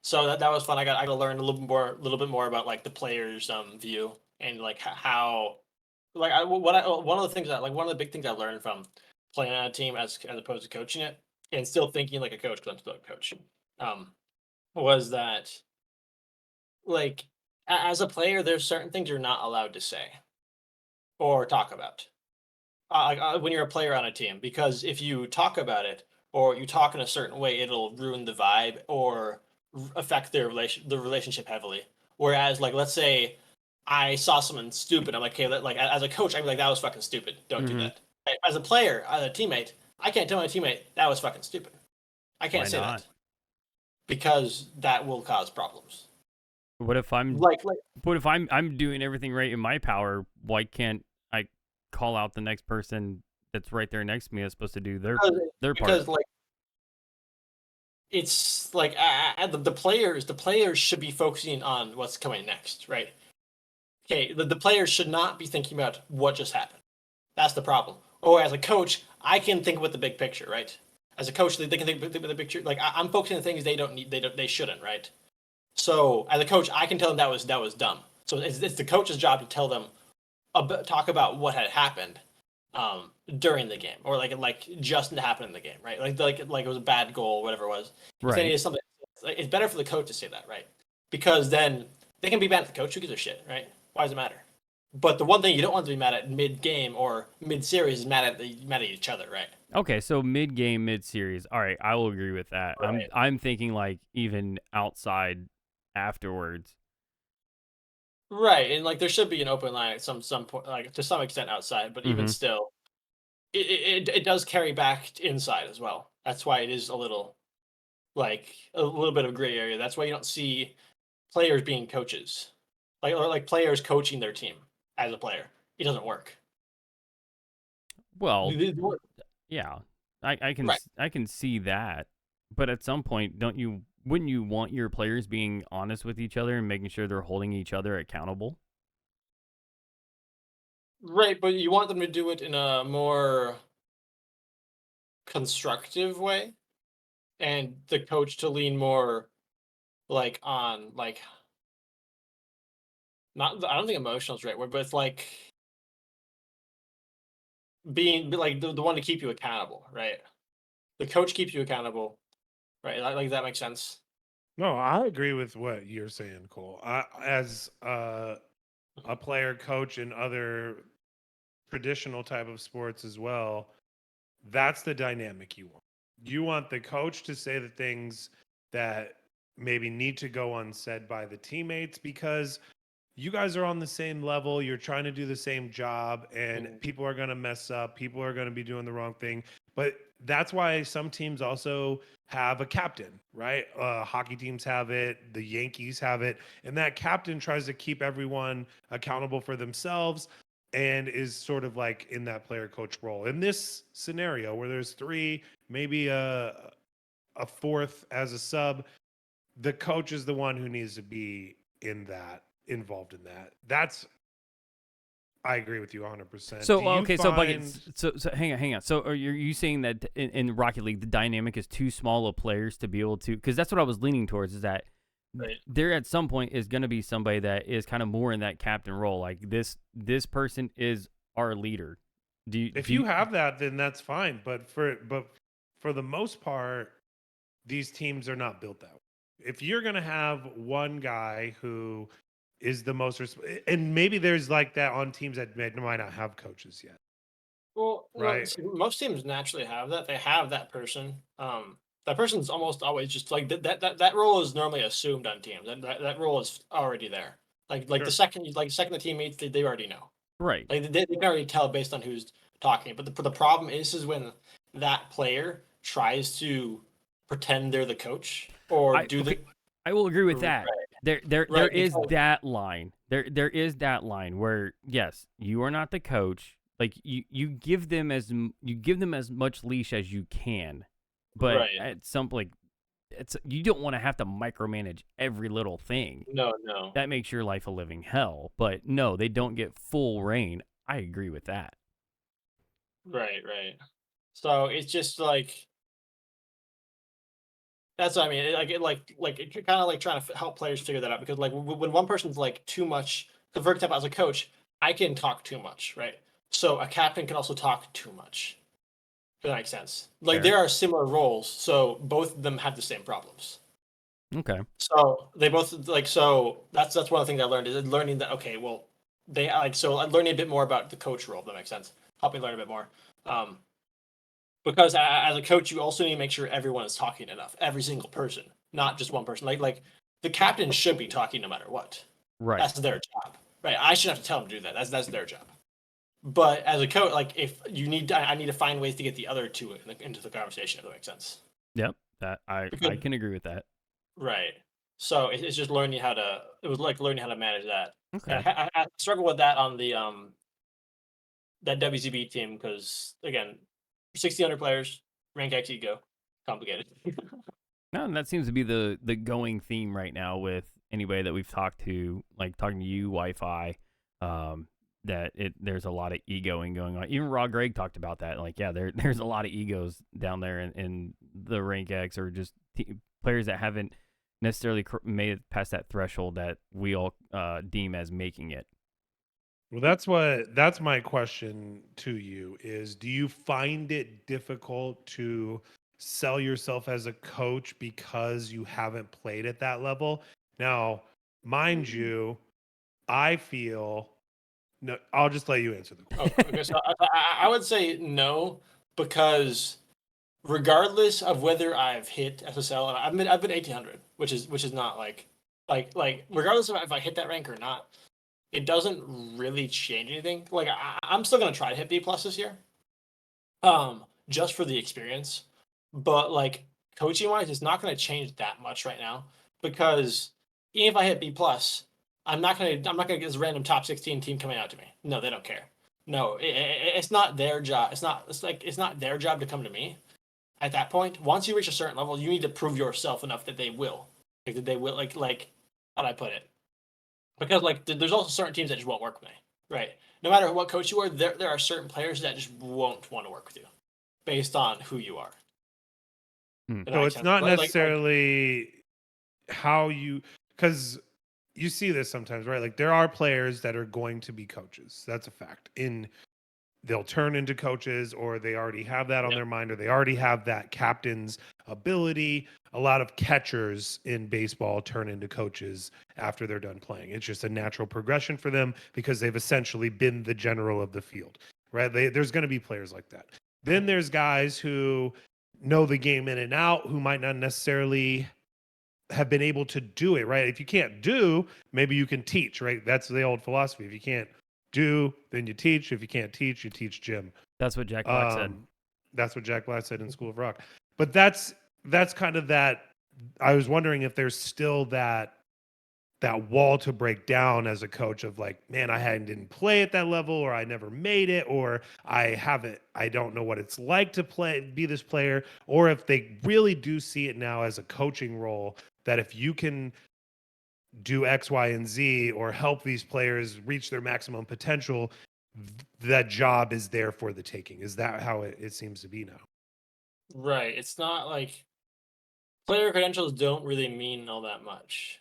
So that was fun. I got to learn a little bit more about like the players' view and like how like one of the things that like one of the big things I learned from playing on a team as opposed to coaching it and still thinking like a coach because I'm still a coach. Um, was that like as a player, there's certain things you're not allowed to say or talk about. When you're a player on a team, because if you talk about it or you talk in a certain way, it'll ruin the vibe or affect the relationship heavily. Whereas, like, let's say I saw someone stupid, I'm like, okay, like as a coach, I'd be like, that was fucking stupid. Don't do Mm-hmm. that. As a player, as a teammate, I can't tell my teammate that was fucking stupid. I can't Why say not? that because that will cause problems. What if I'm Like what if I'm doing everything right in my power? Why can't I call out the next person that's right there next to me that's supposed to do because, their part? because like it's like the players should be focusing on what's coming next, right? Okay, the players should not be thinking about what just happened. That's the problem. Or as a coach, I can think about the big picture, right? As a coach, they can think about the picture. Like I'm focusing on things they don't need, they shouldn't, right? So as a coach, I can tell them that was dumb. So it's the coach's job to tell them talk about what had happened during the game, or like just happened in the game, right? Like it was a bad goal, whatever it was. If they Right. needed something, like, it's better for the coach to say that, right? Because then they can be mad at the coach. Who gives a shit, right? Why does it matter? But the one thing you don't want to be mad at mid game or mid series is mad at each other, right? Okay, so mid game, mid series. All right, I will agree with that. Right. I'm thinking like even outside afterwards. Right, and like there should be an open line at some point, like to some extent outside, but even Mm-hmm. still, it does carry back inside as well. That's why it is a little like a little bit of gray area. That's why you don't see players being coaches, like players coaching their team as a player. It doesn't work. Well, The- the- yeah, Right. I can see that, but at some point, don't you wouldn't you want your players being honest with each other and making sure they're holding each other accountable? Right, but you want them to do it in a more constructive way, and the coach to lean more like on like not. I don't think emotional is the right word, but it's like being like the one to keep you accountable, right? The coach keeps you accountable, right? Like that makes sense. No, I agree with what you're saying, Cole. As a player, coach in other traditional type of sports as well, that's the dynamic you want. You want the coach to say the things that maybe need to go unsaid by the teammates because you guys are on the same level. You're trying to do the same job, and Mm. people are going to mess up. People are going to be doing the wrong thing. But that's why some teams also have a captain, right? Hockey teams have it, the Yankees have it. And that captain tries to keep everyone accountable for themselves and is sort of like in that player coach role. In this scenario where there's three, maybe a fourth as a sub, the coach is the one who needs to be in that involved in that. That's I agree with you 100%. So Do you okay, so Bucket, find so hang on. So are you saying that in Rocket League the dynamic is too small of players to be able to? Because that's what I was leaning towards. Is that Right. there at some point is going to be somebody that is kind of more in that captain role. Like this person is our leader. if you have that, then that's fine. But for the most part, these teams are not built that way. If you're gonna have one guy who is the most, and maybe there's like that on teams that might not have coaches yet, Well, right? see, most teams naturally have that. They have that person. That person's almost always just like that role is normally assumed on teams. That role is already there. Like Sure. the second the team meets, they already know. right. Like they can already tell based on who's talking. But the problem is when that player tries to pretend they're the coach or do the I will agree with right, that. There right, is because that line. There is that line where yes, you are not the coach. Like you give them as much leash as you can, but right. at some like it's you don't want to have to micromanage every little thing. No. That makes your life a living hell. But no, they don't get full reign. I agree with that. Right. So it's just like that's what I mean. Like it's kind of like trying to help players figure that out because like when one person's like too much. So for example, as a coach, I can talk too much, right? So a captain can also talk too much. If that makes sense. Like Fair. there are similar roles, so both of them have the same problems. Okay. So they both like so that's one of the things I learned is learning that okay, well they like so I'm learning a bit more about the coach role. If that makes sense. Help me learn a bit more. Um, because as a coach, you also need to make sure everyone is talking enough. Every single person, not just one person. Like the captain should be talking no matter what. Right. That's their job, right? I shouldn't have to tell them to do that. That's their job. But as a coach, like if you need, I need to find ways to get the other two into the conversation. If that makes sense. Yep. That I can agree with that. Right. So it's just learning how to. It was like learning how to manage that. Okay. And I struggle with that on the that WCB team because again, 1,600 players, rank X ego, complicated. No, and that seems to be the going theme right now with anybody that we've talked to, like talking to you, Wi-Fi, that there's a lot of egoing going on. Even Raw Greg talked about that. Like, yeah, there's a lot of egos down there in the rank X or just players that haven't necessarily made it past that threshold that we all deem as making it. Well, that's my question to you is do you find it difficult to sell yourself as a coach because you haven't played at that level? Now, mind you, I feel no, I'll just let you answer the question. Okay, so I would say no because regardless of whether I've hit SSL, and I've been 1,800, which is not like regardless of if I hit that rank or not, it doesn't really change anything. Like I'm still gonna try to hit B plus this year, just for the experience. But like coaching wise, it's not gonna change that much right now because even if I hit B plus, I'm not gonna get this random top 16 team coming out to me. No, they don't care. No, it's not their job. It's not their job to come to me. At that point, once you reach a certain level, you need to prove yourself enough that they will. Like that they will like how do I put it? Because like there's also certain teams that just won't work with me. Right. No matter what coach you are, there are certain players that just won't want to work with you based on who you are. So it's not necessarily how you, because you see this sometimes, right? Like there are players that are going to be coaches. That's a fact. They'll turn into coaches or they already have that on their mind or they already have that captain's ability. A lot of catchers in baseball turn into coaches after they're done playing. It's just a natural progression for them because they've essentially been the general of the field, right? There's going to be players like that. Then there's guys who know the game in and out who might not necessarily have been able to do it, right? If you can't do, maybe you can teach, right? That's the old philosophy. If you can't do, then you teach. If you can't teach, you teach gym. That's what Jack Black said. That's what Jack Black said in School of Rock. But that's kind of that. I was wondering if there's still that wall to break down as a coach of like, man, didn't play at that level, or I never made it, or I don't know what it's like to be this player, or if they really do see it now as a coaching role, that if you can do X, Y, and Z or help these players reach their maximum potential, that job is there for the taking. Is that how it seems to be now? Right. It's not like player credentials don't really mean all that much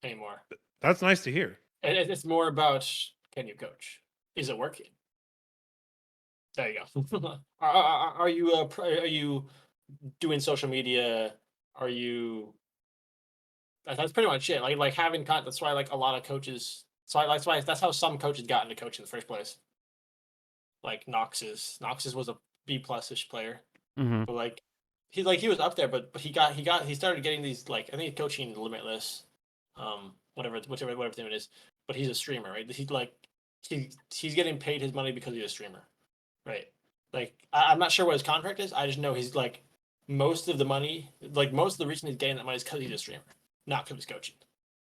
anymore. That's nice to hear. It's more about, can you coach? Is it working? There you go. Are you doing social media? Are you? That's pretty much it. Like having content. That's why like a lot of coaches. That's how some coaches got into coaching in the first place. Like Knox's was a B+ish player, Mm-hmm. but like he was up there, but he started getting these, like, I think he's coaching Limitless, whichever thing it is. But he's a streamer, right? He's getting paid his money because he's a streamer, right? Like I'm not sure what his contract is. I just know he's like most of the money, like most of the reason he's getting that money is because he's a streamer, not because he's coaching.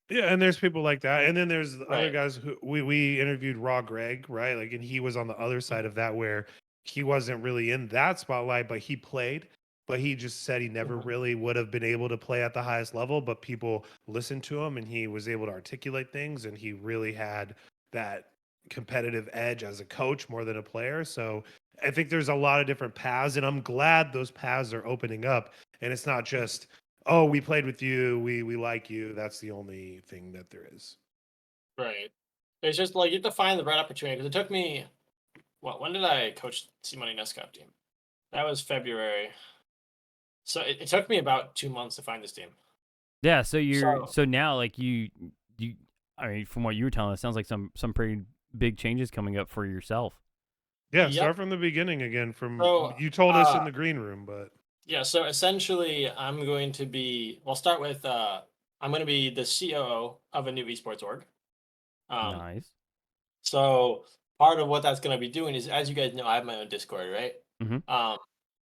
Yeah, and there's people like that, and then there's other Right. guys who we interviewed, Raw Greg, right? Like, and he was on the other side of that, where he wasn't really in that spotlight, but he played. But he just said he never Mhm. really would have been able to play at the highest level, but people listened to him, and he was able to articulate things, and he really had that competitive edge as a coach more than a player. So I think there's a lot of different paths, and I'm glad those paths are opening up, and it's not just, oh, we played with you, we like you. That's the only thing that there is. Right. It's just like you have to find the right opportunity. Because it took me, when did I coach C Money Nescop team? That was February. So it took me about 2 months to find this team. Yeah, so you're So so now like you I mean, from what you were telling us, sounds like some pretty big changes coming up for yourself. Yeah, yep. start from the beginning again. From So you told us in the green room, but yeah. So essentially, I'm going to be. We'll start with. I'm going to be the COO of a new esports org. Nice. So part of what that's going to be doing is, as you guys know, I have my own Discord, right? Mhm.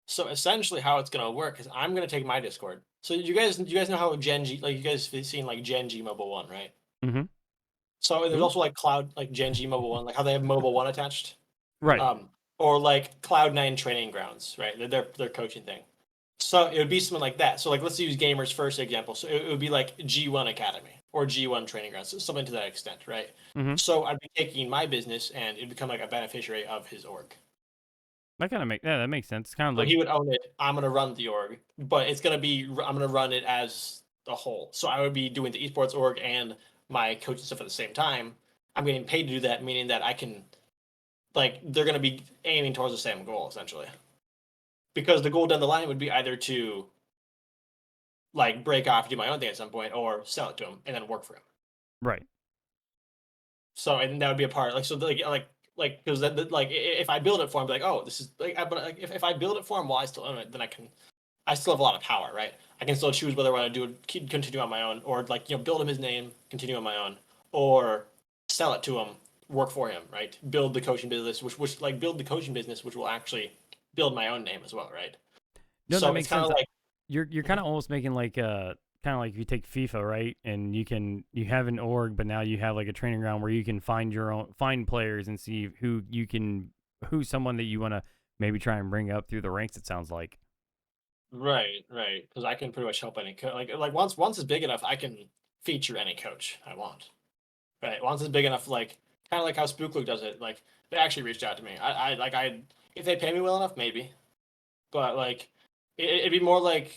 So essentially, how it's going to work is I'm going to take my Discord. So you guys know how Gen G, like you guys have seen like Gen G Mobile One, right? Mhm. So there's Ooh. also like Cloud, like Gen G Mobile One, like how they have Mobile One attached. Right. Or like Cloud9 training grounds, right? Their coaching thing. So it would be something like that. So like let's use Gamers First example. So it would be like G1 Academy or G1 training grounds, so something to that extent, right? Mhm. So I'd be taking my business and it'd become like a beneficiary of his org. That kind of that makes sense. It's kind of So like he would own it. I'm gonna run the org, but I'm gonna run it as a whole. So I would be doing the esports org and my coaching stuff at the same time. I'm getting paid to do that, meaning that I can, like, they're gonna be aiming towards the same goal essentially. Because the goal down the line would be either to like break off, do my own thing at some point, or sell it to him and then work for him. right. So and that would be a part, like, so like because like if I build it for him, be like, oh, this is like, but like, if I build it for him while I still own it, then I still have a lot of power, right? I can still choose whether I want to do it, continue on my own, or like, build him his name, continue on my own, or sell it to him, work for him, right? Build the coaching business, which like build the coaching business, which will actually build my own name as well, right? No, that So it's makes kind sense. of like, You're kind of almost making like kind of like if you take FIFA, right? And you have an org, but now you have like a training ground where you can find players and see who's someone that you want to maybe try and bring up through the ranks. It sounds like. right, because I can pretty much help any like once it's big enough, I can feature any coach I want. Right. Once it's big enough, like kind of like how Spooklook does it. Like they actually reached out to me. I if they pay me well enough, maybe. But like it'd be more like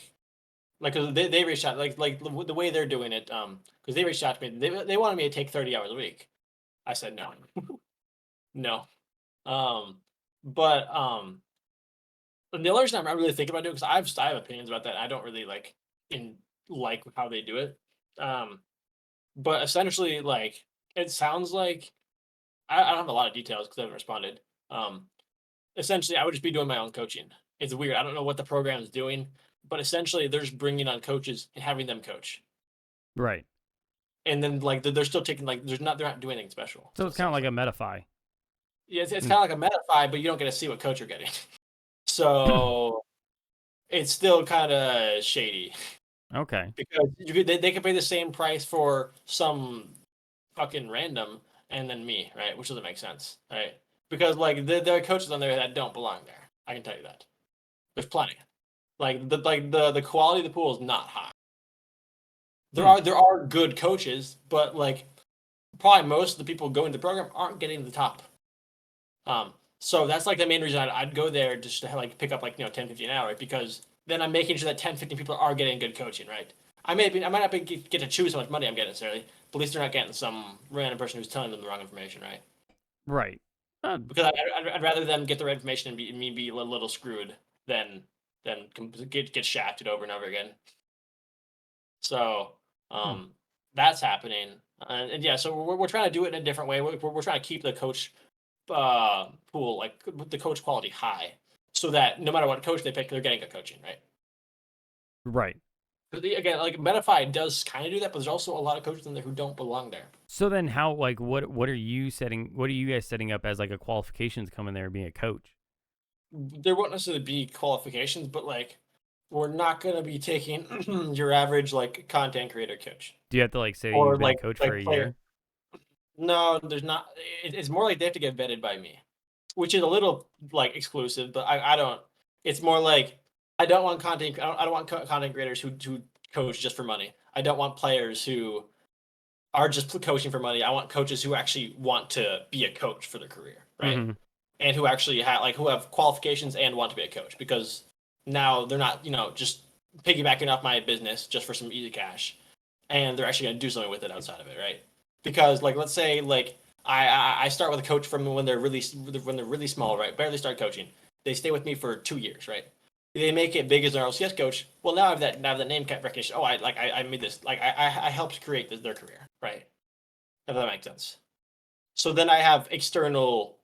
cause they reached out like the way they're doing it. Because they reached out to me. They wanted me to take 30 hours a week. I said no, no. Um, but and the other reason I'm really thinking about doing, because I have opinions about that. I don't really like how they do it. Um, but essentially, like it sounds like I don't have a lot of details because I haven't responded. Um, Essentially, I would just be doing my own coaching. It's weird. I don't know what the program is doing, but essentially, they're just bringing on coaches and having them coach, Right. and then like they're still taking, like, they're not doing anything special. So So it's it kind of sounds like like, a Metafy. yeah, it's Mm. kind of like a Metafy, but you don't get to see what coach you're getting. So it's still kind of shady Okay. because they could pay the same price for some fucking random and then me, right? Which doesn't make sense, right? Because like there are coaches on there that don't belong there. I can tell you that. There's plenty. Like the quality of the pool is not high. There are good coaches, but like probably most of the people going to the program aren't getting to the top. So that's like the main reason I'd go there just to like pick up like 10, 15 an hour, right? Because then I'm making sure that 10, 15 people are getting good coaching, right? I might not get to choose how much money I'm getting necessarily, but at least they're not getting some random person who's telling them the wrong information, right? Right. Because I'd rather them get the right information and me be a little screwed than get shafted over and over again. So that's happening, and yeah, so we're trying to do it in a different way. We're trying to keep the coach pool, like the coach quality high, so that no matter what coach they pick, they're getting good coaching, right? Right. Again, like Medify does kind of do that, but there's also a lot of coaches in there who don't belong there. So then how, like, what are you guys setting up as like a qualifications coming there and being a coach? There won't necessarily be qualifications, but like we're not going to be taking your average like content creator coach. Do you have to like say Or you've been like a coach like for a player. year? No, there's not. It's more like they have to get vetted by me, which is a little like exclusive. But I don't. It's more like I don't want content. I don't want content creators who coach just for money. I don't want players who are just coaching for money. I want coaches who actually want to be a coach for their career, right? Mhm. And who actually who have qualifications and want to be a coach, because now they're not just piggybacking off my business just for some easy cash, and they're actually going to do something with it outside of it, right? Because like let's say like I start with a coach from when they're really small, right? Barely start coaching. They stay with me for 2 years, right? They make it big as an RLCS coach. Well, now I have that name recognition. Oh, I made this. Like I helped create their career, right? If that makes sense. So then I have external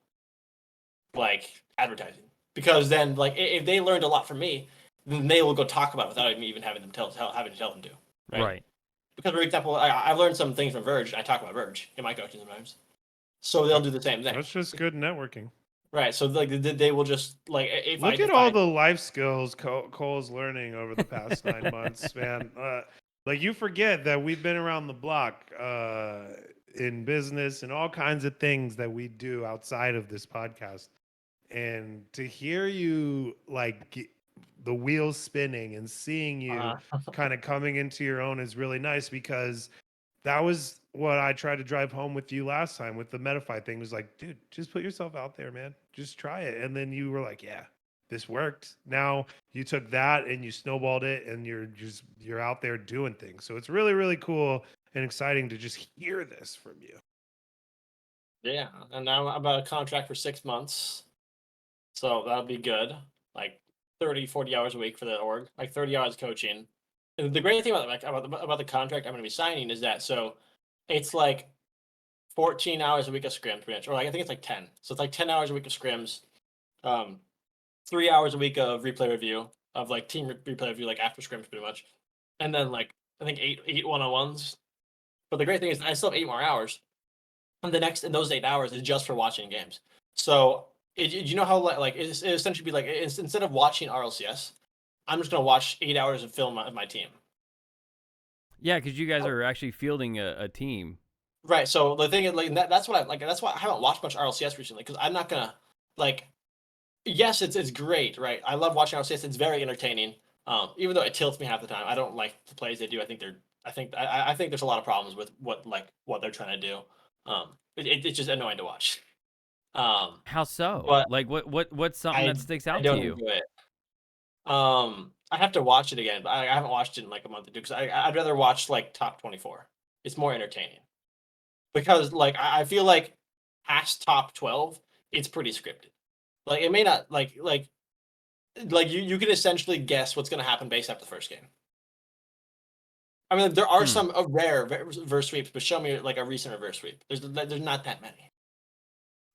like advertising, because then like if they learned a lot from me, then they will go talk about it without me even having to tell them to, right? Because for example, I've learned some things from Verge. I talk about Verge in my coaching sometimes, so they'll do the same thing. That's just good networking. Right. So like they will just like if look at all the life skills Cole's learning over the past 9 months, man. Like you forget that we've been around the block in business and all kinds of things that we do outside of this podcast. And to hear you like the wheels spinning and seeing you kind of coming into your own is really nice, because that was what I tried to drive home with you last time with the Medify thing. Was like, dude, just put yourself out there, man. Just try it. And then you were like, yeah, this worked. Now you took that and you snowballed it, and you're out there doing things. So it's really, really cool and exciting to just hear this from you. Yeah, and now I'm about a contract for 6 months, so that'll be good. Like 30, 40 hours a week for the org, like 30 hours coaching. And the great thing about the contract I'm going to be signing is that it's like 14 hours a week of scrims, pretty much, or like I think it's like 10. So it's like 10 hours a week of scrims, 3 hours a week of replay review, of like team replay review, like after scrims, pretty much, and then like I think eight one-on-ones. But the great thing is I still have 8 more hours, and those 8 hours is just for watching games. So you know how like it essentially be like instead of watching RLCS, I'm just gonna watch 8 hours of film of my team. Yeah, because you guys are actually fielding a team. Right. So the thing is, like that's what I like. That's why I haven't watched much RLCS recently, because I'm not gonna like. Yes, it's great, right? I love watching RLCS. It's very entertaining. Even though it tilts me half the time, I don't like the plays they do. I think there's a lot of problems with what they're trying to do. It's just annoying to watch. How so? But like what's something that sticks out I don't to you? enjoy it. I have to watch it again, but I haven't watched it in like a month or two, because I'd rather watch like top 24. It's more entertaining, because like I feel like past top 12, it's pretty scripted. Like it may not like you can essentially guess what's going to happen based off the first game. I mean, there are some rare reverse sweeps, but show me like a recent reverse sweep. There's not that many.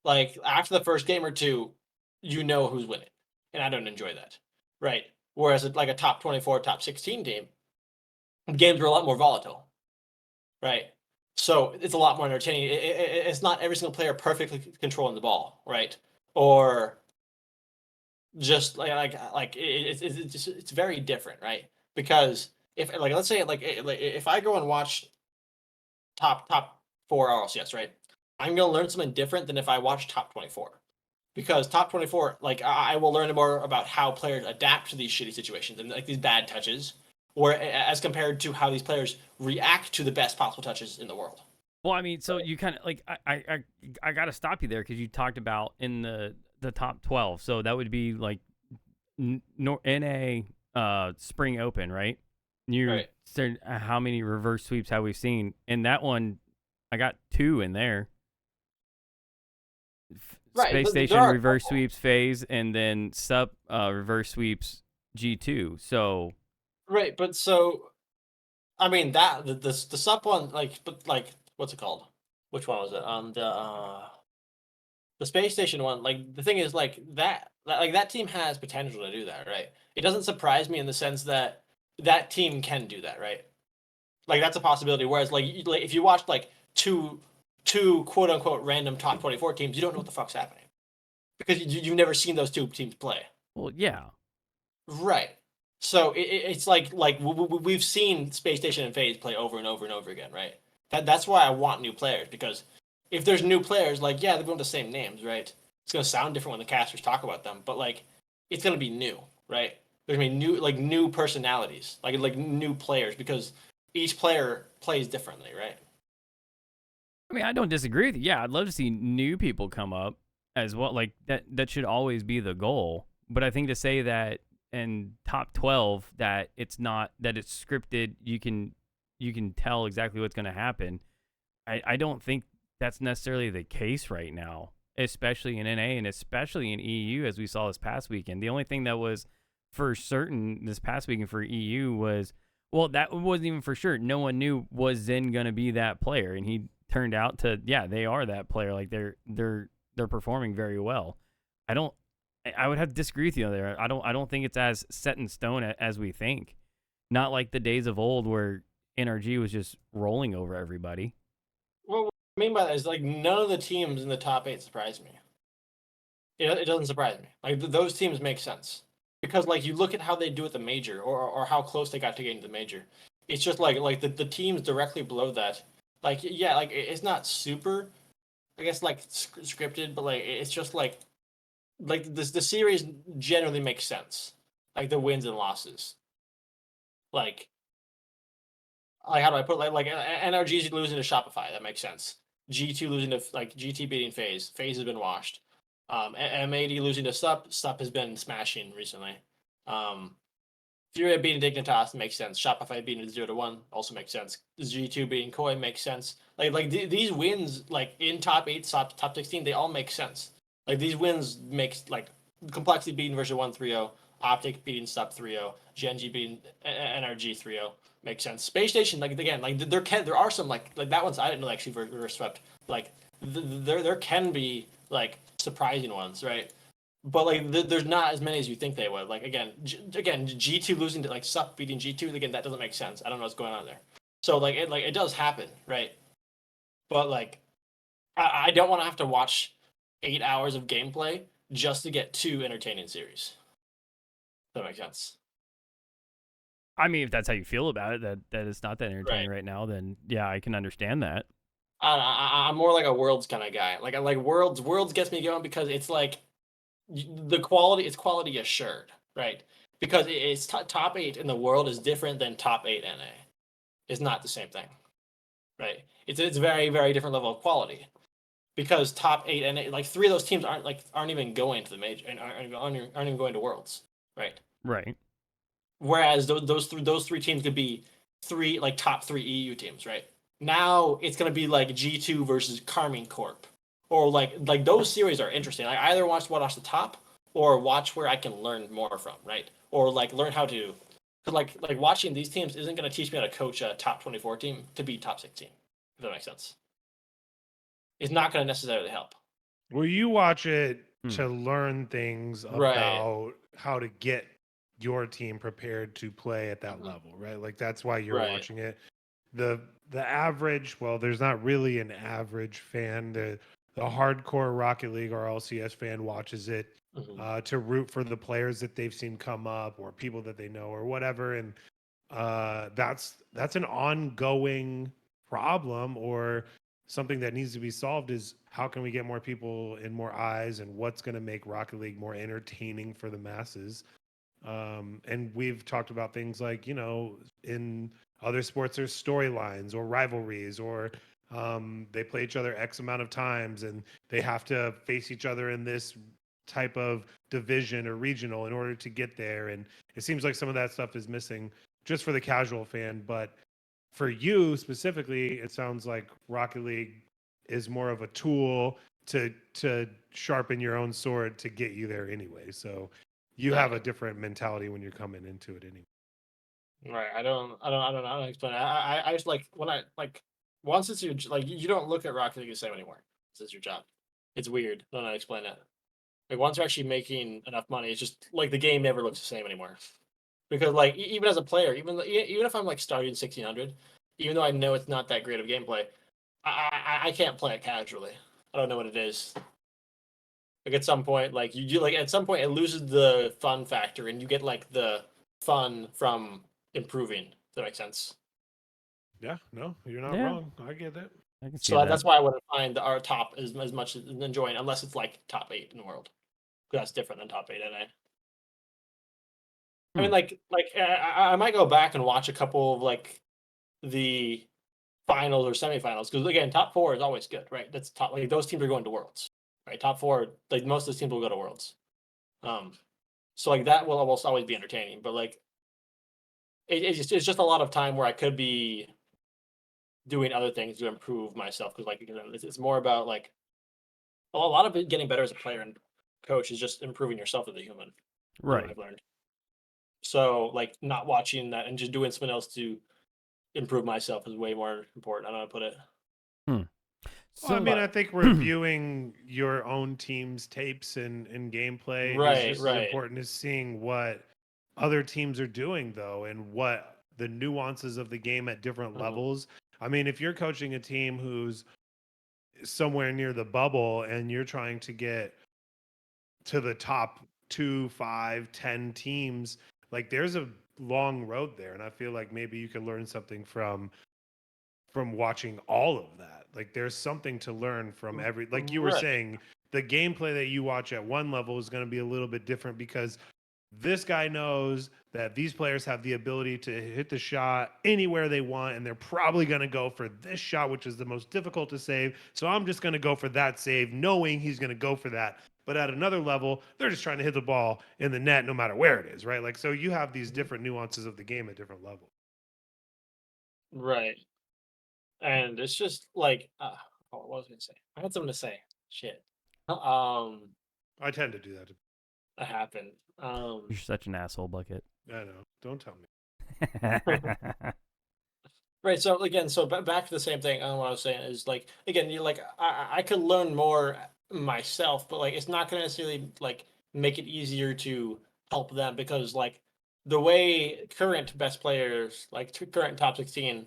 Like after the first game or two, you know who's winning, and I don't enjoy that. Right. Whereas like a top 24, top 16 team, games are a lot more volatile. Right. So it's a lot more entertaining. It's not every single player perfectly controlling the ball, right? Or just it's very different, right? Because if like let's say like if I go and watch top 4 RLCS, right? I'm gonna learn something different than if I watch top 24. Because top 24, like I will learn more about how players adapt to these shitty situations and like these bad touches, or as compared to how these players react to the best possible touches in the world. Well, I mean, so you kind of like I got to stop you there because you talked about in the top 12. So that would be like NA Spring Open, right? You Right. said how many reverse sweeps have we seen? And that one, I got 2 in there. Right. Space There Station are reverse sweeps phase, and then Sup reverse sweeps G2. So right, but so I mean that the Sup one, like, but like, what's it called? Which one was it? The Space Station one. Like, the thing is, like, that team has potential to do that, right? It doesn't surprise me in the sense that that team can do that, right? Like, that's a possibility. Whereas, like, if you watch like two quote unquote random top 24 teams, you don't know what the fuck's happening because you've never seen those two teams play. well, yeah. Right. So it's like we've seen Space Station and FaZe play over and over and over again, right? That's why I want new players, because if there's new players, like, yeah, they're going to the same names, right? It's going to sound different when the casters talk about them, but like, it's going to be new, right? There's going to be new personalities, like new players, because each player plays differently, right? I mean, I don't disagree with you. Yeah, I'd love to see new people come up as well. Like that should always be the goal. But I think to say that in top 12 that it's not, that it's scripted, you can tell exactly what's going to happen. I don't think that's necessarily the case right now, especially in NA and especially in EU, as we saw this past weekend. The only thing that was for certain this past weekend for EU was, well, that wasn't even for sure. No one knew, was Zen going to be that player, and he turned out to, yeah, they are that player. Like they're performing very well. I would have to disagree with you there. I don't think it's as set in stone as we think. Not like the days of old where NRG was just rolling over everybody. Well, what I mean by that is, like, none of the teams in the top 8 surprise me. It doesn't surprise me. Like, those teams make sense because, like, you look at how they do at the major, or how close they got to getting to the major. It's just like the teams directly below that. Like, yeah, like, it's not super, I guess, like, scripted, but like, it's just like the series generally makes sense. Like, the wins and losses. Like how do I put it? Like NRG's losing to Shopify, that makes sense. G2 losing to, like, GT beating FaZe. FaZe has been washed. M80 losing to Sup. Sup has been smashing recently. Furia beating Dignitas makes sense. Shopify beating 0-1 also makes sense. G2 beating Koi makes sense. These wins, like, in top 8, top 16, they all make sense. Like, these wins makes, like, Complexity beating version 1 3-0, Optic beating Sup 3-0, Genji beating NRG 3-0 makes sense. Space Station, like, again, like, there are some, like that one's, I didn't know actually were swept. Like, there can be, like, surprising ones, right? But like, there's not as many as you think they would. Like, again, G2 losing to, like, Sup beating G2, again, that doesn't make sense. I don't know what's going on there. So like, it does happen, right? But like, I don't want to have to watch 8 hours of gameplay just to get 2 entertaining series. That makes sense. I mean, if that's how you feel about it, that it's not that entertaining right now, then yeah, I can understand that. I'm more like a Worlds kind of guy. Like, I like Worlds. Worlds gets me going because it's like, the quality is quality assured, right? Because it's top 8 in the world is different than top 8 NA. It's not the same thing, right? It's very, very different level of quality. Because top 8 NA, like, 3 of those teams aren't even going to the major and aren't even going to Worlds, right? Right. Whereas those 3 teams could be 3, like, top 3 EU teams, right? Now it's gonna be like G2 versus Carmine Corp, or like those series are interesting. I either watch the top, or watch where I can learn more from, right? Or like learn how to, like watching these teams isn't gonna teach me how to coach a top 24 team to be top 16. If that makes sense, it's not gonna necessarily help. Well, you watch it to learn things Right. about how to get your team prepared to play at that level, right? Like, that's why you're Right. watching it. The average, well, there's not really an average fan. The hardcore Rocket League or RLCS fan watches it to root for the players that they've seen come up, or people that they know, or whatever. And that's an ongoing problem, or something that needs to be solved, is how can we get more people and more eyes, and what's going to make Rocket League more entertaining for the masses. And we've talked about things like, you know, in other sports, there's storylines or rivalries, or they play each other X amount of times and they have to face each other in this type of division or regional in order to get there. And it seems like some of that stuff is missing just for the casual fan. But for you specifically, it sounds like Rocket League is more of a tool to sharpen your own sword to get you there anyway. So you have a different mentality when you're coming into it anyway. Right. I don't explain it. I just like when I like once it's your like you don't look at Rocket League the same anymore. This is your job. It's weird. I don't know how to explain it. Like once you're actually making enough money, it's just like the game never looks the same anymore. Because like even as a player, even if I'm like starting 1600, even though I know it's not that great of gameplay, I can't play it casually. I don't know what it is. Like at some point, like you do like at some point it loses the fun factor, and you get like the fun from improving. Does that make sense? Yeah, no, you're not Yeah. wrong. I get it. I can see So that. that's why I wouldn't find our top as much as enjoying unless it's like top 8 in the world. 'Cause that's different than top 8 NA. I mean, I might go back and watch a couple of like the finals or semifinals because again, top 4 is always good, right? That's top like those teams are going to worlds, right? Top 4, like most of the teams will go to worlds. So like that will almost always be entertaining, but like it's just a lot of time where I could be doing other things to improve myself because like you know, it's more about like a lot of it getting better as a player and coach is just improving yourself as a human. What Right. I've learned. So like not watching that and just doing something else to improve myself is way more important. I don't know how to put it. Well, I mean, I But think reviewing your own team's tapes and gameplay is right, just as right. important as seeing what other teams are doing, though, and what the nuances of the game at different Mhm. levels. I mean, if you're coaching a team who's somewhere near the bubble and you're trying to get to the top 2, 5, 10 teams, like there's a long road there. And I feel like maybe you could learn something from watching all of that. Like there's something to learn from every, like you were Right. saying, the gameplay that you watch at one level is going to be a little bit different because this guy knows that these players have the ability to hit the shot anywhere they want, and they're probably going to go for this shot, which is the most difficult to save. So I'm just going to go for that save, knowing he's going to go for that. But at another level, they're just trying to hit the ball in the net no matter where it is, right? Like, so you have these different nuances of the game at different levels. Right. And it's just like what was I gonna say? I had something to say. Shit. I tend to do that. That happened. You're such an asshole, Bucket. I know. Don't tell me. Right. So again, so back to the same thing. What I was saying is like again, you like I could learn more myself, but like it's not gonna necessarily like make it easier to help them because like the way current best players, like current top 16,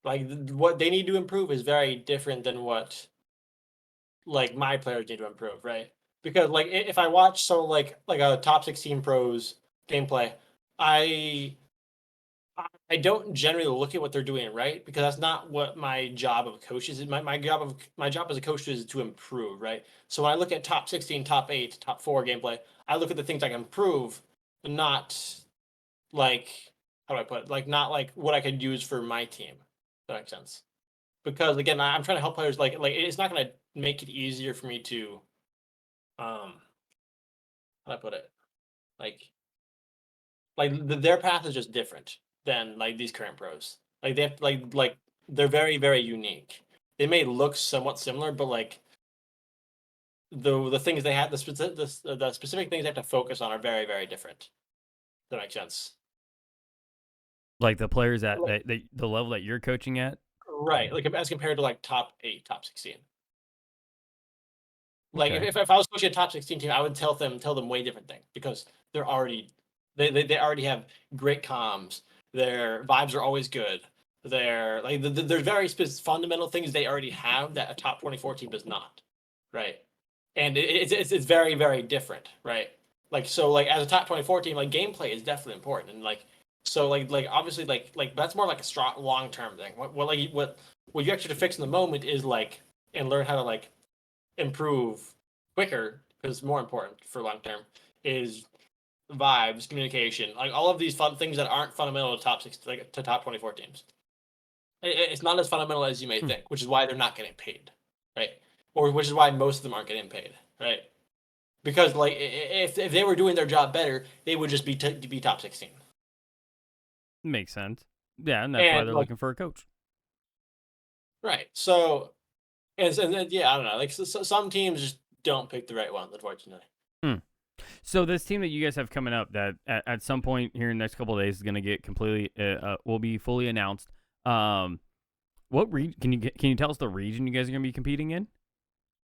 like what they need to improve is very different than what like my players need to improve, right? Because like if I watch so like a top 16 pros gameplay, I I don't generally look at what they're doing right because that's not what my job of a coach is. My job as a coach is to improve, right? So when I look at top 16, top 8, top 4 gameplay, I look at the things I can improve, not like how do I put it? Like not like what I could use for my team. If that makes sense. Because again, I'm trying to help players like it's not gonna make it easier for me to how do I put it? Like their path is just different than like these current pros. Like they have like they're very very unique. They may look somewhat similar, but like the things they have the specific things they have to focus on are very very different. Does that make sense? Like the players at Like, the level that you're coaching at. right, like as compared to like top 8, top 16. Like Okay. if I was coaching a top 16 team, I would tell them way different thing because they're already they already have great comms. Their vibes are always good. They're like there's very fundamental things they already have that a top 24 team does not, right? And it's very very different, right? Like so like as a top 24 team, like gameplay is definitely important and like so like obviously like that's more like a strong long term thing. What you actually have to fix in the moment is like and learn how to like improve quicker because it's more important for long term is vibes, communication, like all of these fun things that aren't fundamental to top 6, like to top 24 teams. It's not as fundamental as you may think, which is why they're not getting paid, right? Or which is why most of them aren't getting paid, right? Because like if they were doing their job better, they would just be top 16. Makes sense. Yeah, and that's why they're looking for a coach. Right. So, and yeah, I don't know. Like some teams just don't pick the right ones, unfortunately. So this team that you guys have coming up, that at some point here in the next couple of days is going to get completely, will be fully announced. What can you tell us the region you guys are going to be competing in?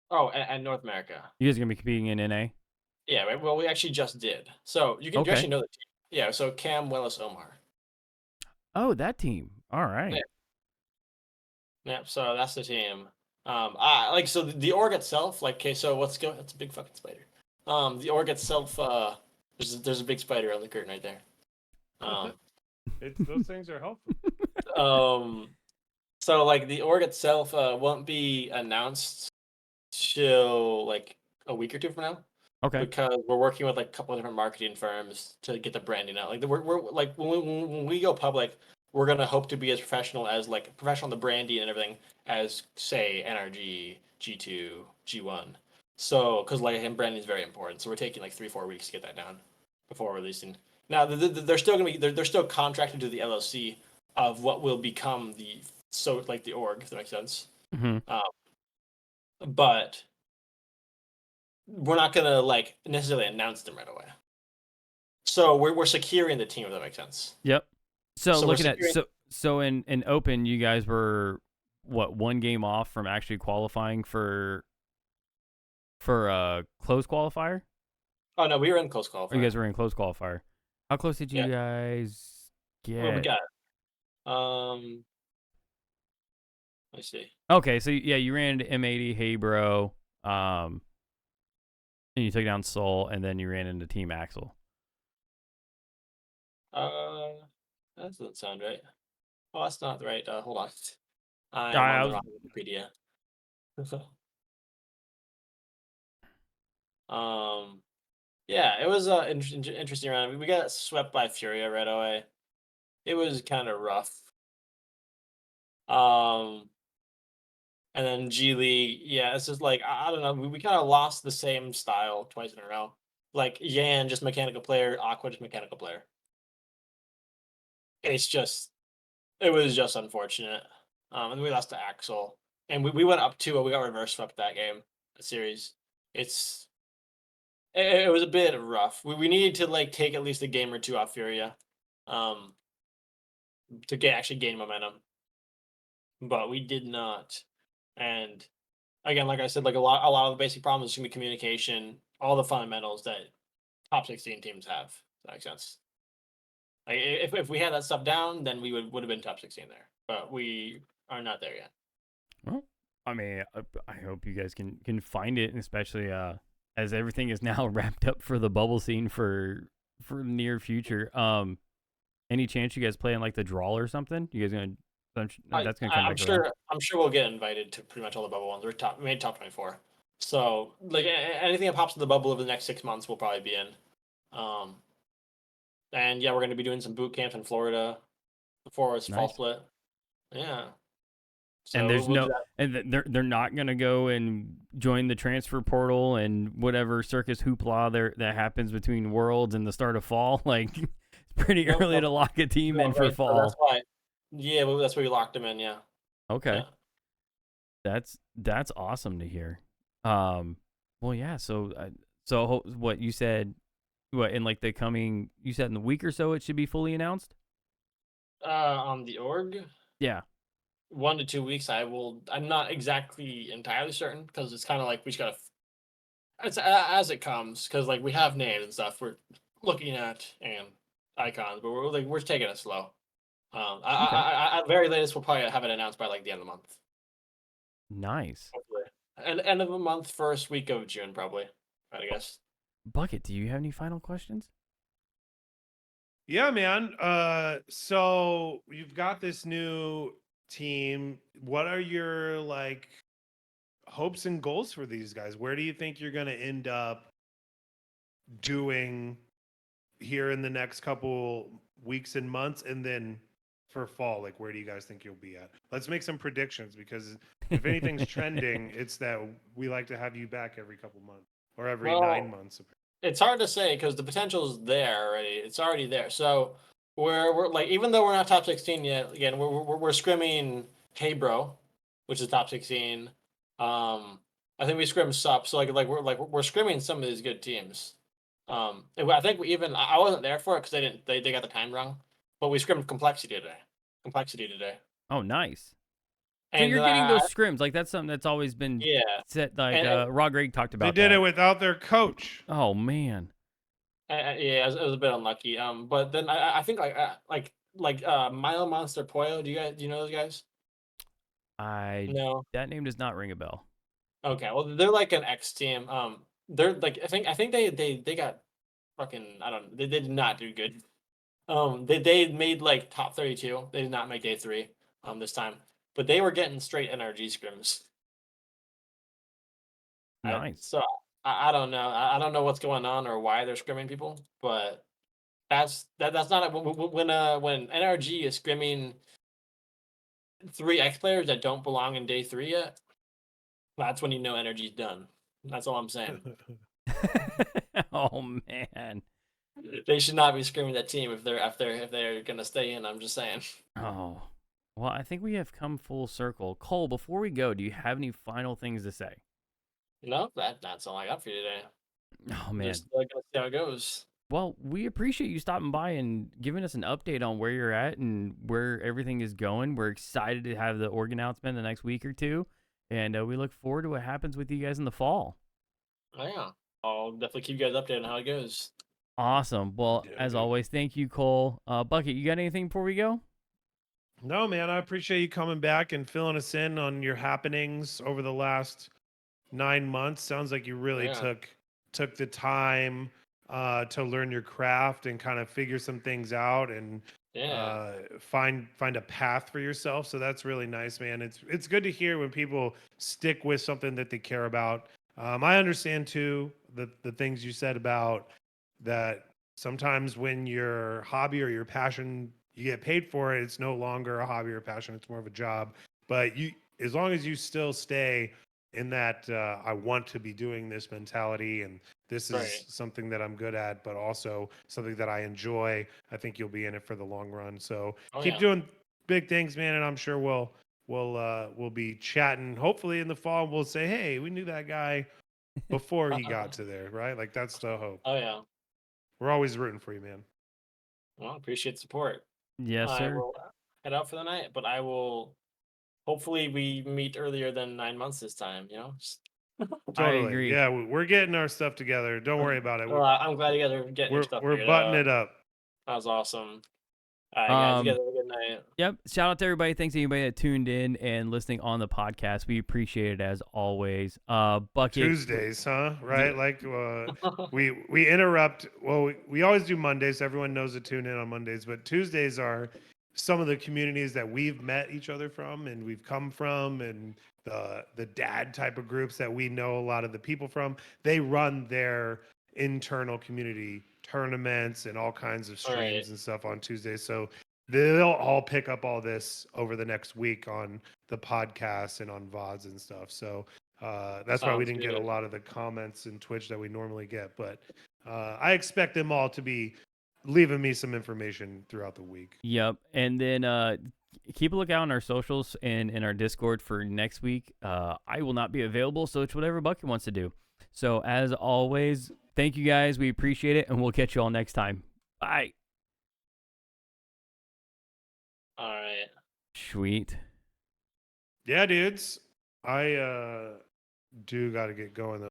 Oh, and North America. You guys are going to be competing in NA? Yeah. Right. Well, we actually just did. So you actually know the team. Yeah. So Cam, Wellace, Omar. Oh, that team. All right. Yeah. So that's the team. Like so the org itself. Like, okay, so let's go. That's a big fucking spider. The org itself. There's a big spider on the curtain right there. Those things are helpful. So like the org itself won't be announced till like a week or two from now. Okay. Because we're working with like a couple of different marketing firms to get the branding out. Like we're like when we go public, we're gonna hope to be as professional in the branding and everything as say NRG, G2, G1. So because like branding is very important, so we're taking like 3-4 weeks to get that down before releasing. Now they're still gonna be they're still contracted to the LLC of what will become the org, if that makes sense. Mm-hmm. But we're not gonna like necessarily announce them right away. So we're securing the team, if that makes sense. Yep. So looking at so in open, you guys were what, one game off from actually qualifying for a closed qualifier? Oh no, we were in close qualifier. You guys were in closed qualifier. How close did you guys get? Well, we got let's see. Okay, so yeah, you ran into M80, Hey Bro, and you took down Soul, and then you ran into Team Axel. That doesn't sound right. Oh, that's not right. Hold on. I'm on the wrong Wikipedia. Yeah, it was an interesting round. We got swept by Furia right away. It was kind of rough. And then G League, yeah, it's just like I don't know. We kind of lost the same style twice in a row. Like Yan, just mechanical player. Aqua, just mechanical player. It was just unfortunate. And we lost to Axel, and we went up 2-0. We got reverse swept that game, series. It was a bit rough. We needed to like take at least a game or two off Furia, to actually gain momentum, but we did not. And again, like I said, like a lot of the basic problems is gonna be communication, all the fundamentals that top 16 teams have. Does that make sense? Like if we had that stuff down, then we would have been top 16 there, but we are not there yet. Well, I mean, I hope you guys can find it, and especially as everything is now wrapped up for the bubble scene for the near future. Any chance you guys play in like the draw or something? You guys gonna? That's gonna come I'm back sure. around. I'm sure we'll get invited to pretty much all the bubble ones. We made top 24. So like anything that pops in the bubble over the next 6 months, we'll probably be in. And yeah, we're going to be doing some boot camps in Florida before it's fall split. Yeah. So and there's they're not gonna go and join the transfer portal and whatever circus hoopla that happens between worlds and the start of fall. Like it's pretty early to lock a team in for fall. That's why. Yeah, that's why we locked them in. Yeah. Okay. Yeah. That's awesome to hear. Well, yeah. So what you said? What in like you said in the week or so it should be fully announced? On the org. Yeah. 1 to 2 weeks. I'm not exactly entirely certain because it's kind of like we just gotta. It's as it comes because like we have names and stuff we're looking at and icons, but we're taking it slow. At very latest we'll probably have it announced by like the end of the month. Nice. Hopefully. And end of the month, first week of June probably. I guess. Bucket, do you have any final questions? Yeah, man. So you've got this new team. What are your like hopes and goals for these guys? Where do you think you're going to end up doing here in the next couple weeks and months, and then for fall, like where do you guys think you'll be at? Let's make some predictions, because if anything's trending, it's that we like to have you back every couple months or every 9 Well, months. it's hard to say because the potential is there already. It's already there. So we're like, even though we're not top 16 yet, again, we're scrimming Hey Bro, which is top 16. I think we scrim Sup. So we're scrimming some of these good teams. And I think I wasn't there for it because they got the time wrong, but we scrimmed Complexity today. Oh, nice. So And you're getting those scrims. Like, that's something that's always been yeah, set. Like, and Raw Greg talked They about did that. it without their coach. Oh, man. yeah, it was a bit unlucky. But then I think Milo Monster Pollo. Do you know those guys? No. That name does not ring a bell. Okay, well they're like an X team. They're like I think they got fucking, I don't know. They did not do good. They made like top 32. They did not make day 3 this time, but they were getting straight NRG scrims. Nice. So I don't know. I don't know what's going on or why they're scrimming people, but that's not when NRG is scrimming 3 X players that don't belong in day 3 yet. That's when you know energy's done. That's all I'm saying. Oh, man. They should not be screaming that team if they're gonna stay in. I'm just saying. Oh, well, I think we have come full circle. Cole, before we go, do you have any final things to say? No, that's all I got for you today. Oh, man. Just gonna see how it goes. Well, we appreciate you stopping by and giving us an update on where you're at and where everything is going. We're excited to have the org announcement the next week or two, and we look forward to what happens with you guys in the fall. Oh yeah, I'll definitely keep you guys updated on how it goes. Awesome. Well, as always, thank you, Cole. Bucket, you got anything before we go? No, man, I appreciate you coming back and filling us in on your happenings over the last 9 months. Sounds like you really took the time to learn your craft and kind of figure some things out and find a path for yourself. So that's really nice, man. It's good to hear when people stick with something that they care about. I understand too the things you said about that. Sometimes when your hobby or your passion, you get paid for it, it's no longer a hobby or passion, it's more of a job. But as long as you still stay in that I want to be doing this mentality, and this is something that I'm good at, but also something that I enjoy, I think you'll be in it for the long run. So keep doing big things, man, and I'm sure we'll be chatting hopefully in the fall. We'll say, hey, we knew that guy before he got to there, right? Like, that's the hope. Oh yeah, we're always rooting for you, man. Well, appreciate the support. Yes, sir. I will head out for the night, but I will. Hopefully, we meet earlier than 9 months this time. You know. Totally. I agree. Yeah, we're getting our stuff together. Don't worry about it. Well, I'm glad you guys are getting your stuff We're figured butting out. it up. That was awesome. All right, guys. You guys have a good night. Yep. Shout out to everybody. Thanks to anybody that tuned in and listening on the podcast. We appreciate it as always. Bucket Tuesdays, huh? Right? Like we interrupt. Well, we always do Mondays. So everyone knows to tune in on Mondays, but Tuesdays are some of the communities that we've met each other from and we've come from, and the dad type of groups that we know a lot of the people from. They run their internal community tournaments and all kinds of streams and stuff on Tuesdays. So they'll all pick up all this over the next week on the podcast and on VODs and stuff. So that's why we didn't get a lot of the comments in Twitch that we normally get. But I expect them all to be leaving me some information throughout the week. Yep. And then keep a lookout on our socials and in our Discord for next week. I will not be available, so it's whatever Bucket wants to do. So as always, thank you guys. We appreciate it, and we'll catch you all next time. Bye. All right. Sweet. Yeah, dudes. I do got to get going though.